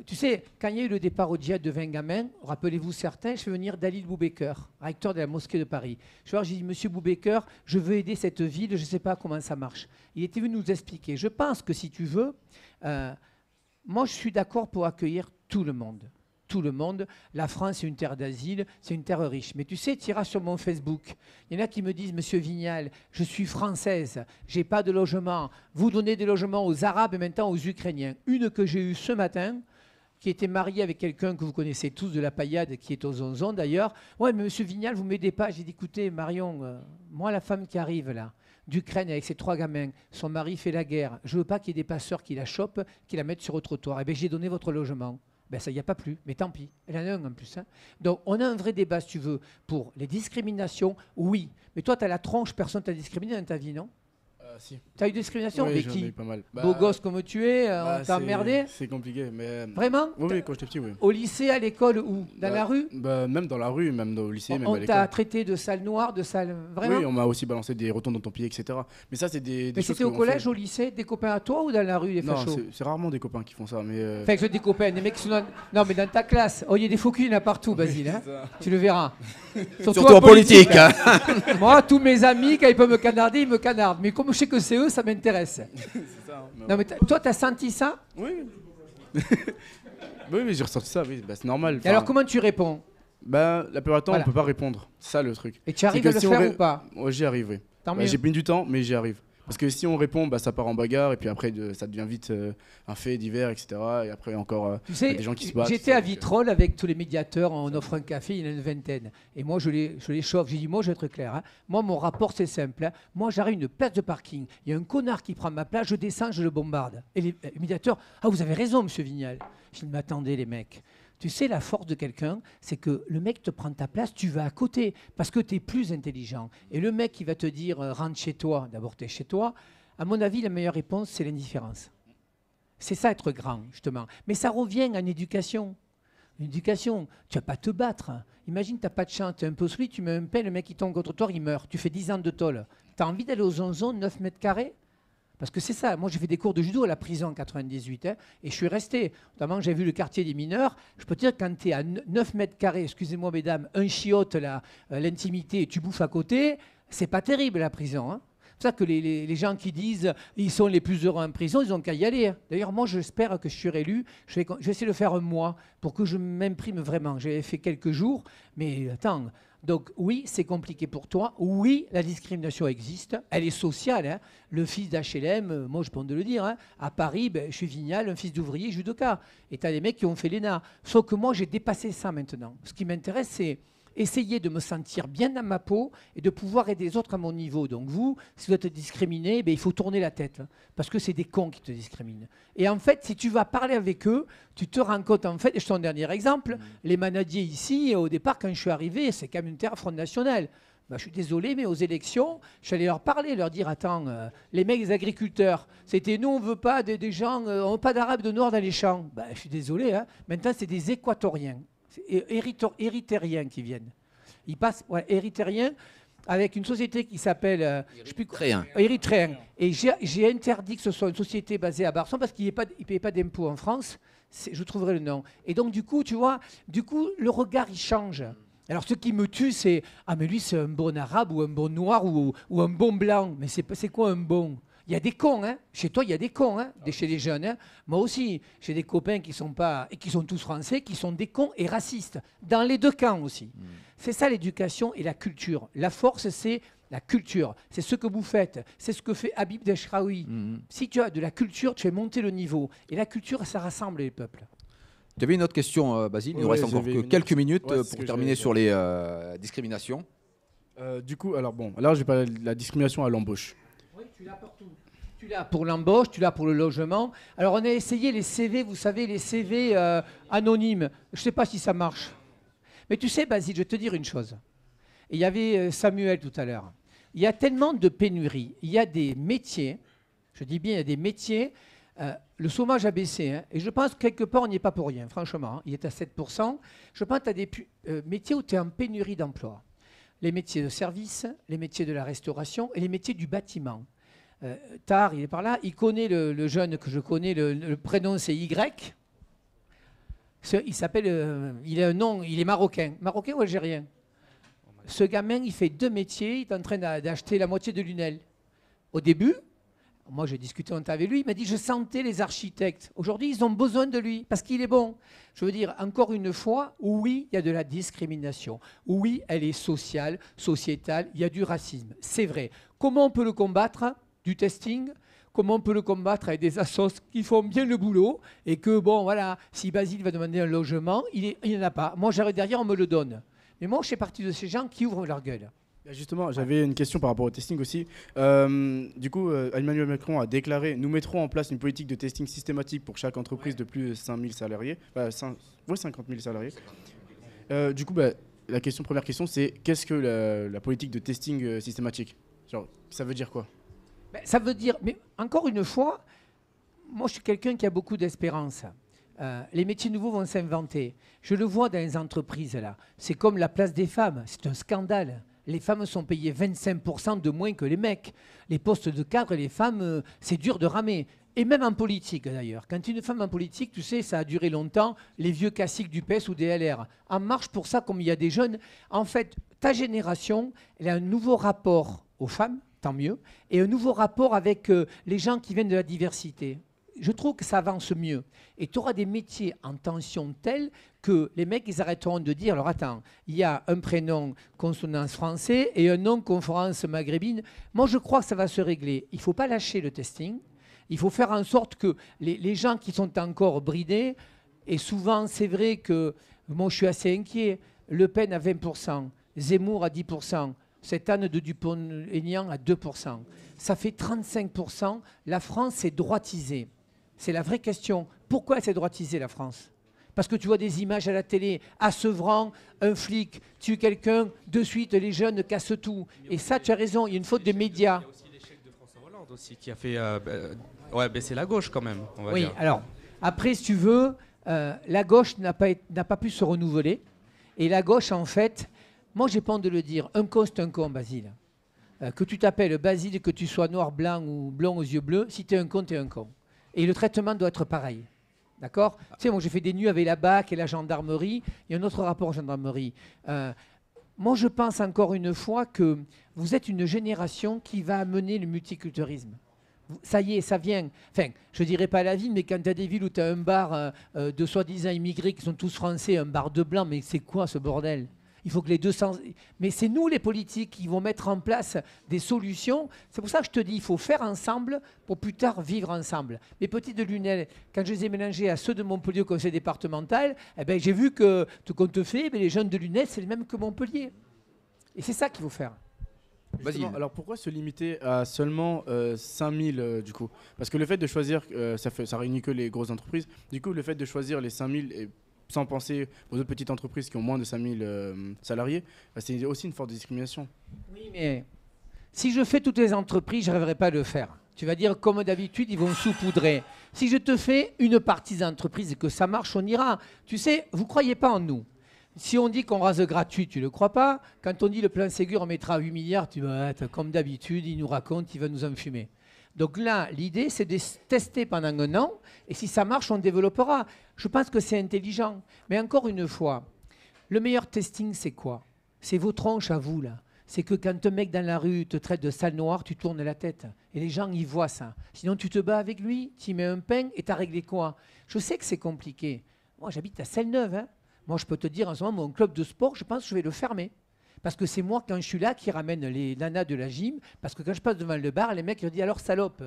Speaker 2: tu sais, quand il y a eu le départ au djihad de 20 gamins, rappelez-vous certains, je fais venir Dalil Boubaker, recteur de la mosquée de Paris. J'ai dit, monsieur Boubaker, je veux aider cette ville, je ne sais pas comment ça marche. Il était venu nous expliquer. Je pense que si tu veux, moi je suis d'accord pour accueillir tout le monde. Tout le monde. La France est une terre d'asile, c'est une terre riche. Mais tu sais, tu iras sur mon Facebook. Il y en a qui me disent, monsieur Vignal, je suis française, j'ai pas de logement. Vous donnez des logements aux Arabes et maintenant aux Ukrainiens. Une que j'ai eue ce matin, qui était mariée avec quelqu'un que vous connaissez tous de la paillade, qui est aux Zonzon d'ailleurs. Ouais, mais monsieur Vignal, vous m'aidez pas. J'ai dit, écoutez, Marion, moi, la femme qui arrive là, d'Ukraine avec ses 3 gamins, son mari fait la guerre. Je veux pas qu'il y ait des passeurs qui la chopent, qui la mettent sur le trottoir. Eh bien, j'ai donné votre logement. Ben ça, il n'y a pas plus, mais tant pis. Elle en a un en plus. Hein. Donc, on a un vrai débat, si tu veux, pour les discriminations, oui. Mais toi, tu as la tronche, personne t'a discriminé dans ta vie, non?
Speaker 6: Si.
Speaker 2: Tu as eu discrimination?
Speaker 6: Oui,
Speaker 2: mais
Speaker 6: j'en
Speaker 2: qui?
Speaker 6: ai eu pas mal.
Speaker 2: Beau gosse comme tu es, on t'a emmerdé?
Speaker 6: C'est compliqué, mais...
Speaker 2: Vraiment?
Speaker 6: Oui, quand j'étais petit, oui.
Speaker 2: Au lycée, à l'école, où? Dans la rue?
Speaker 6: Même dans la rue, même au lycée, même à l'école.
Speaker 2: On t'a traité de sale noire, de sale... Vraiment?
Speaker 6: Oui, on m'a aussi balancé des retombes dans ton pied, etc. Mais ça, c'est des
Speaker 2: mais
Speaker 6: choses
Speaker 2: c'était au collège, au lycée, des copains à toi ou dans la rue, les fachos?
Speaker 6: Non, c'est rarement des copains qui font ça, mais...
Speaker 2: Enfin, je dis des copains, des mecs qui sont dans... Non, mais dans ta classe. Oh, il y a des faux culs, il y en a partout, Basile. Hein. Tu le verras.
Speaker 1: Surtout en politique. Hein.
Speaker 2: Moi, tous mes amis, quand ils peuvent me canarder, ils me canardent. Mais comme je sais que c'est eux, ça m'intéresse.
Speaker 6: C'est ça,
Speaker 2: non, mais toi, t'as senti ça?
Speaker 6: Oui. Oui, mais j'ai ressenti ça, oui, bah, c'est normal.
Speaker 2: Et alors, comment tu réponds?
Speaker 6: Bah, la plupart du temps,
Speaker 2: Voilà.
Speaker 6: on peut pas répondre. C'est ça le truc.
Speaker 2: Et tu arrives
Speaker 6: que
Speaker 2: à le
Speaker 6: si on
Speaker 2: faire
Speaker 6: ré-
Speaker 2: ou pas?
Speaker 6: Ouais, j'y arrive, oui.
Speaker 2: Tant
Speaker 6: Bah,
Speaker 2: mieux.
Speaker 6: j'ai mis du temps, mais j'y arrive. Parce que si on répond, bah, ça part en bagarre, et puis après, ça devient vite un fait divers, etc. Et après, encore,
Speaker 2: Tu
Speaker 6: y a
Speaker 2: sais,
Speaker 6: des gens qui se battent.
Speaker 2: j'étais à
Speaker 6: donc,
Speaker 2: Vitrolles avec tous les médiateurs, on offre un café, il y en a une vingtaine. Et moi, je les chauffe. J'ai dit, moi, je vais être clair. Hein. Moi, mon rapport, c'est simple. Hein. Moi, j'arrive à une place de parking. Il y a un connard qui prend ma place, je descends, je le bombarde. Et les médiateurs, ah, vous avez raison, monsieur Vignal. Je dis, mais attendez, les mecs. Tu sais, la force de quelqu'un, c'est que le mec te prend ta place, tu vas à côté, parce que tu es plus intelligent. Et le mec qui va te dire, rentre chez toi, d'abord, tu es chez toi. À mon avis, la meilleure réponse, c'est l'indifférence. C'est ça, être grand, justement. Mais ça revient à une éducation. Une éducation, tu vas pas te battre. Hein. Imagine, tu n'as pas de chance, tu es un peu solide, tu mets un pain, le mec qui tombe contre toi, il meurt. Tu fais 10 ans de tôle. Tu as envie d'aller aux 11 zones, 9 mètres carrés? Parce que c'est ça. Moi, j'ai fait des cours de judo à la prison en 98. Hein, et je suis resté. Notamment, j'ai vu le quartier des mineurs. Je peux te dire, quand tu es à 9 mètres carrés, excusez-moi, mesdames, un chiotte, l'intimité, et tu bouffes à côté, c'est pas terrible, la prison. Hein. C'est pour ça que les gens qui disent ils sont les plus heureux en prison, ils ont qu'à y aller. Hein. D'ailleurs, moi, j'espère que je serai élu. Je vais essayer de le faire un mois pour que je m'imprime vraiment. J'ai fait quelques jours, mais attends. Donc oui, c'est compliqué pour toi. Oui, la discrimination existe. Elle est sociale. Hein. Le fils d'HLM, moi, je peux te le dire. Hein. À Paris, je suis Vignal, un fils d'ouvrier judoka. Et tu as des mecs qui ont fait l'ENA. Sauf que moi, j'ai dépassé ça maintenant. Ce qui m'intéresse, c'est essayer de me sentir bien dans ma peau et de pouvoir aider les autres à mon niveau. Donc vous, si vous êtes discriminé, il faut tourner la tête, hein, parce que c'est des cons qui te discriminent. Et en fait, si tu vas parler avec eux, tu te rends compte, en fait, et je te donne un dernier exemple, les manadiers ici, au départ, quand je suis arrivé, c'est quand même une terre Front National. Je suis désolé, mais aux élections, je suis allé leur parler, leur dire, attends, les mecs des agriculteurs, c'était nous, on ne veut pas des gens, on veut pas d'Arabes de Nord dans les champs. Je suis désolé, hein. Maintenant, c'est des Équatoriens. Érythréens qui viennent. Ils passent érythréens avec une société qui s'appelle Érythréen. Et j'ai interdit que ce soit une société basée à Barcelone parce qu'ils ne payaient pas d'impôts en France. Je trouverai le nom. Et donc, du coup, tu vois, le regard, il change. Alors, ce qui me tue, c'est ah, mais lui, c'est un bon arabe ou un bon noir ou un bon blanc. Mais c'est quoi un bon? Il y a des cons, hein. Chez toi, il y a des cons, hein, chez les jeunes. Hein. Moi aussi, j'ai des copains qui sont pas et qui sont tous français, qui sont des cons et racistes. Dans les deux camps aussi. C'est ça l'éducation et la culture. La force, c'est la culture. C'est ce que vous faites. C'est ce que fait Habib Deshraoui. Si tu as de la culture, tu fais monter le niveau. Et la culture, ça rassemble les peuples.
Speaker 1: Tu avais une autre question, Basile. Il nous reste encore que quelques minutes pour terminer sur les discriminations.
Speaker 6: Du coup, alors bon, là, j'ai parlé de la discrimination à l'embauche.
Speaker 2: Oui, tu l'as partout. Tu l'as pour l'embauche, tu l'as pour le logement. Alors, on a essayé les CV, vous savez, les CV anonymes. Je ne sais pas si ça marche. Mais tu sais, Basile, je vais te dire une chose. Et il y avait Samuel tout à l'heure. Il y a tellement de pénuries. Il y a des métiers, je dis bien, il y a des métiers. Le chômage a baissé. Hein, et je pense que quelque part, on n'y est pas pour rien, franchement. Hein, il est à 7%. Je pense que tu as des métiers où tu es en pénurie d'emploi. Les métiers de service, les métiers de la restauration et les métiers du bâtiment. Tar, il est par là. Il connaît le jeune que je connais. Le prénom, c'est Y. Il s'appelle. Il a un nom. Il est marocain. Marocain ou algérien? Ce gamin, il fait 2 métiers. Il est en train d'acheter la moitié de Lunel. Au début, moi j'ai discuté longtemps avec lui. Il m'a dit je sentais les architectes. Aujourd'hui, ils ont besoin de lui parce qu'il est bon. Je veux dire, encore une fois, oui, il y a de la discrimination. Oui, elle est sociale, sociétale. Il y a du racisme. C'est vrai. Comment on peut le combattre? Du testing. Comment on peut le combattre avec des assos qui font bien le boulot et que, bon, voilà, si Basile va demander un logement, il n'y en a pas. Moi, j'arrive derrière, on me le donne. Mais moi, je fais partie de ces gens qui ouvrent leur gueule.
Speaker 6: Justement, j'avais une question par rapport au testing aussi. Du coup, Emmanuel Macron a déclaré « Nous mettrons en place une politique de testing systématique pour chaque entreprise de plus de 5 000 salariés. 50 000 salariés. » Du coup, première question, c'est qu'est-ce que la politique de testing systématique? Genre, ça veut dire quoi?
Speaker 2: Ça veut dire, mais encore une fois, moi je suis quelqu'un qui a beaucoup d'espérance. Les métiers nouveaux vont s'inventer. Je le vois dans les entreprises là. C'est comme la place des femmes. C'est un scandale. Les femmes sont payées 25% de moins que les mecs. Les postes de cadre, les femmes, c'est dur de ramer. Et même en politique d'ailleurs. Quand une femme en politique, tu sais, ça a duré longtemps, les vieux classiques du PS ou des LR. En marche pour ça, comme il y a des jeunes. En fait, ta génération, elle a un nouveau rapport aux femmes. Tant mieux, et un nouveau rapport avec les gens qui viennent de la diversité. je trouve que ça avance mieux. Et tu auras des métiers en tension telle que les mecs, ils arrêteront de dire, alors attends, il y a un prénom consonance français et un nom conférence maghrébine. Moi, je crois que ça va se régler. Il ne faut pas lâcher le testing. Il faut faire en sorte que les gens qui sont encore bridés, et souvent, c'est vrai que moi, je suis assez inquiet. Le Pen à 20%, Zemmour à 10%, cette Anne de Dupont-Aignan à 2%. Ça fait 35%. La France est droitisée. C'est la vraie question. Pourquoi elle s'est droitisée, la France ? Parce que tu vois des images à la télé, à Sevran, un flic tue quelqu'un, de suite les jeunes cassent tout. Et ça, tu as raison, il y a une faute des médias.
Speaker 5: Il y a aussi l'échec de François Hollande aussi, qui a fait baisser la gauche quand même, on va
Speaker 2: Oui,
Speaker 5: dire.
Speaker 2: alors, après, si tu veux, la gauche n'a pas pu se renouveler. Et la gauche, en fait, moi, j'ai pas honte de le dire, un con, c'est un con, Basile. Que tu t'appelles Basile, que tu sois noir, blanc ou blond aux yeux bleus, si tu es un con, tu es un con. Et le traitement doit être pareil. D'accord ? Tu sais, moi, j'ai fait des nuits avec la BAC et la gendarmerie. Il y a un autre rapport gendarmerie. Moi, je pense encore une fois que vous êtes une génération qui va amener le multiculturalisme. Ça y est, ça vient. Enfin, je ne dirais pas la ville, mais quand tu as des villes où tu as un bar de soi-disant immigrés qui sont tous français, un bar de blancs, mais c'est quoi ce bordel ? Il faut que les 200... Mais c'est nous, les politiques, qui vont mettre en place des solutions. C'est pour ça que je te dis, il faut faire ensemble pour plus tard vivre ensemble. Mes petites lunettes, quand je les ai mélangées à ceux de Montpellier au conseil départemental, eh ben, j'ai vu que tout compte fait, les jeunes de lunettes, c'est les mêmes que Montpellier. Et c'est ça qu'il faut faire.
Speaker 6: Justement, alors pourquoi se limiter à seulement 5000 du coup ? Parce que le fait de choisir, ça réunit que les grosses entreprises. Du coup, le fait de choisir les 5000 et sans penser aux autres petites entreprises qui ont moins de 5000 salariés, c'est aussi une forte discrimination.
Speaker 2: Oui, mais si je fais toutes les entreprises, je ne rêverais pas de le faire. Tu vas dire, comme d'habitude, ils vont saupoudrer. Si je te fais une partie des entreprises et que ça marche, on ira. Tu sais, vous ne croyez pas en nous. Si on dit qu'on rase gratuit, tu ne le crois pas. Quand on dit le plan Ségur, on mettra 8 milliards, tu vas être comme d'habitude, il nous raconte, il va nous enfumer. Donc là, l'idée, c'est de tester pendant un an, et si ça marche, on développera. Je pense que c'est intelligent. Mais encore une fois, le meilleur testing, c'est quoi ? C'est vos tronches à vous, là. C'est que quand un mec dans la rue te traite de sale noire, tu tournes la tête. Et les gens, ils voient ça. Sinon, tu te bats avec lui, tu mets un pain, et tu as réglé quoi ? Je sais que c'est compliqué. Moi, j'habite à Celle-Neuve. Hein. Moi, je peux te dire, en ce moment, mon club de sport, je pense que je vais le fermer. Parce que c'est moi, quand je suis là, qui ramène les nanas de la gym. Parce que quand je passe devant le bar, les mecs leur disent alors salope,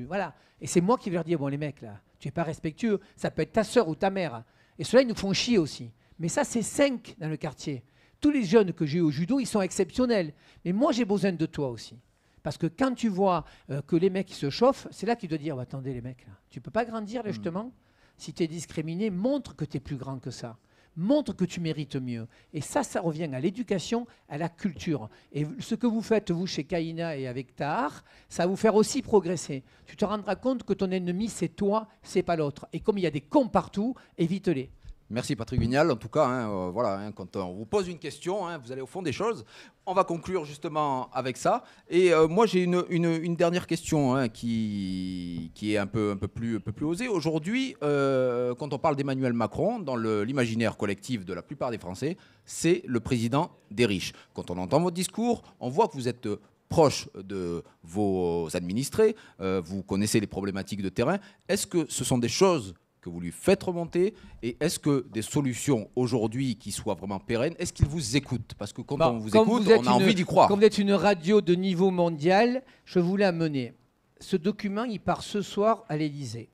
Speaker 2: voilà. Et c'est moi qui vais leur dire bon les mecs là, tu n'es pas respectueux. Ça peut être ta sœur ou ta mère. Et ceux-là, ils nous font chier aussi. Mais ça, c'est 5 dans le quartier. Tous les jeunes que j'ai eu au judo, ils sont exceptionnels. Mais moi, j'ai besoin de toi aussi. Parce que quand tu vois que les mecs ils se chauffent, c'est là que tu dois dire attendez les mecs là, tu peux pas grandir là, justement. Si tu es discriminé, montre que tu es plus grand que ça. Montre que tu mérites mieux. Et ça revient à l'éducation, à la culture. Et ce que vous faites, vous, chez Kaina et avec Tahar, ça va vous faire aussi progresser. Tu te rendras compte que ton ennemi, c'est toi, c'est pas l'autre. Et comme il y a des cons partout, évite-les.
Speaker 1: Merci Patrick Vignal. En tout cas, voilà, quand on vous pose une question, vous allez au fond des choses. On va conclure justement avec ça. Et moi, j'ai une dernière question qui est un peu plus osée. Aujourd'hui, quand on parle d'Emmanuel Macron, dans l'imaginaire collectif de la plupart des Français, c'est le président des riches. Quand on entend votre discours, on voit que vous êtes proche de vos administrés, vous connaissez les problématiques de terrain. Est-ce que ce sont des choses que vous lui faites remonter, et est-ce que des solutions aujourd'hui qui soient vraiment pérennes, est-ce qu'il vous écoute ? Parce que quand on vous écoute, on a envie d'y croire.
Speaker 2: Comme vous êtes une radio de niveau mondial, je voulais amener. Ce document, il part ce soir à l'Élysée.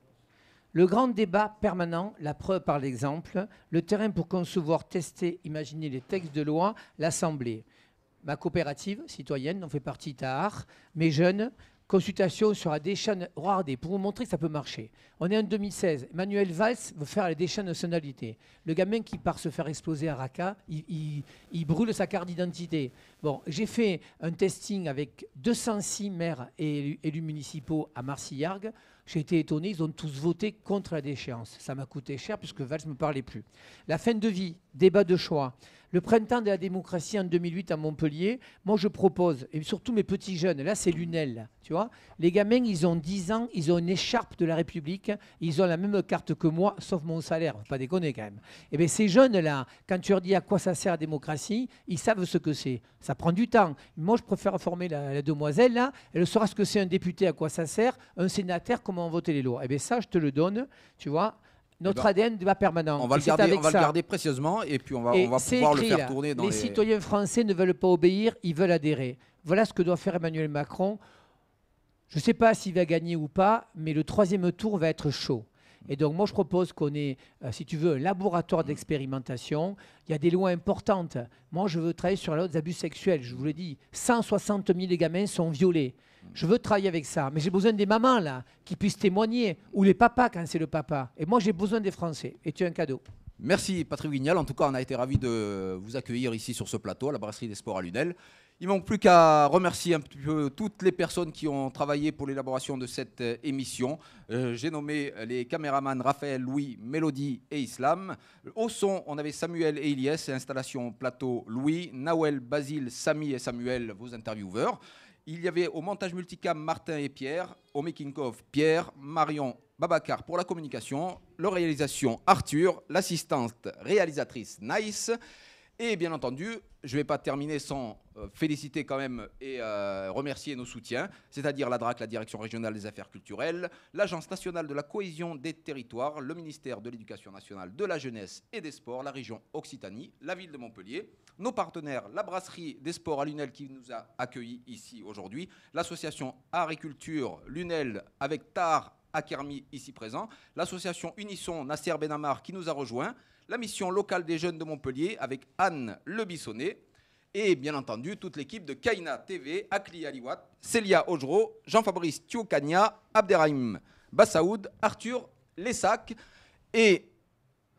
Speaker 2: Le grand débat permanent, la preuve par l'exemple, le terrain pour concevoir, tester, imaginer les textes de loi, l'Assemblée. Ma coopérative citoyenne, dont fait partie Tahar, mes jeunes, consultation sur la déchéance. Regardez, pour vous montrer que ça peut marcher. On est en 2016. Manuel Valls veut faire la déchéance de nationalité. Le gamin qui part se faire exploser à Raqqa, il brûle sa carte d'identité. Bon, j'ai fait un testing avec 206 maires et élus municipaux à Marcillargues. J'ai été étonné, ils ont tous voté contre la déchéance. Ça m'a coûté cher puisque Valls ne me parlait plus. La fin de vie, débat de choix. Le printemps de la démocratie en 2008 à Montpellier, moi je propose, et surtout mes petits jeunes, là c'est Lunel, là, tu vois, les gamins ils ont 10 ans, ils ont une écharpe de la République, ils ont la même carte que moi, sauf mon salaire, faut pas déconner quand même. Et bien ces jeunes-là, quand tu leur dis à quoi ça sert la démocratie, ils savent ce que c'est. Ça prend du temps. Moi je préfère former la demoiselle, là, elle saura ce que c'est un député, à quoi ça sert, un sénateur, comment voter les lois. Et bien ça je te le donne, tu vois. Notre ADN débat permanent.
Speaker 1: On va, le garder, précieusement et puis on va pouvoir le faire tourner dans
Speaker 2: les citoyens français ne veulent pas obéir, ils veulent adhérer. Voilà ce que doit faire Emmanuel Macron. Je ne sais pas s'il va gagner ou pas, mais le 3e tour va être chaud. Et donc moi je propose qu'on ait, si tu veux, un laboratoire d'expérimentation. Il y a des lois importantes. Moi je veux travailler sur la loi des abus sexuels. Je vous l'ai dit, 160 000 gamins sont violés. Je veux travailler avec ça, mais j'ai besoin des mamans là qui puissent témoigner, ou les papas quand c'est le papa. Et moi j'ai besoin des Français. Et tu as un cadeau.
Speaker 1: Merci Patrick Vignal. En tout cas, on a été ravis de vous accueillir ici sur ce plateau, à la Brasserie des Sports à Lunel. Il ne manque plus qu'à remercier un petit peu toutes les personnes qui ont travaillé pour l'élaboration de cette émission. J'ai nommé les caméramans Raphaël, Louis, Mélodie et Islam. Au son, on avait Samuel et Ilyes, installation plateau Louis, Nawel, Basile, Samy et Samuel, vos intervieweurs. Il y avait au montage multicam Martin et Pierre, au making-of Pierre, Marion, Babacar pour la communication, la réalisation Arthur, l'assistante réalisatrice Nice. Et bien entendu, je ne vais pas terminer sans féliciter quand même et remercier nos soutiens, c'est-à-dire la DRAC, la Direction régionale des affaires culturelles, l'Agence nationale de la cohésion des territoires, le ministère de l'Éducation nationale, de la jeunesse et des sports, la région Occitanie, la ville de Montpellier, nos partenaires, la Brasserie des Sports à Lunel qui nous a accueillis ici aujourd'hui, l'association Art et Culture Lunel avec Tar Akermi ici présent, l'association Unisson Nasser Benamar qui nous a rejoints, la mission locale des jeunes de Montpellier avec Anne Le Bissonnet et bien entendu toute l'équipe de Kaina TV, Akli Aliwat, Célia Ojro, Jean-Fabrice Tioukania, Abderrahim Bassaoud, Arthur Lessac et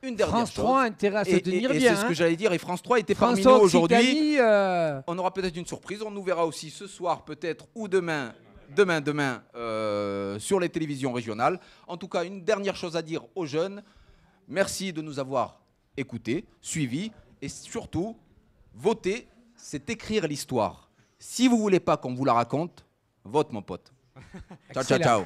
Speaker 1: une dernière
Speaker 2: France 3 a intérêt à se tenir bien.
Speaker 1: C'est ce que j'allais dire, et France 3 était parmi nous aujourd'hui. On aura peut-être une surprise, on nous verra aussi ce soir peut-être ou demain sur les télévisions régionales. En tout cas, une dernière chose à dire aux jeunes. Merci de nous avoir écoutés, suivis et surtout, voter, c'est écrire l'histoire. Si vous ne voulez pas qu'on vous la raconte, vote mon pote. Ciao, ciao, ciao.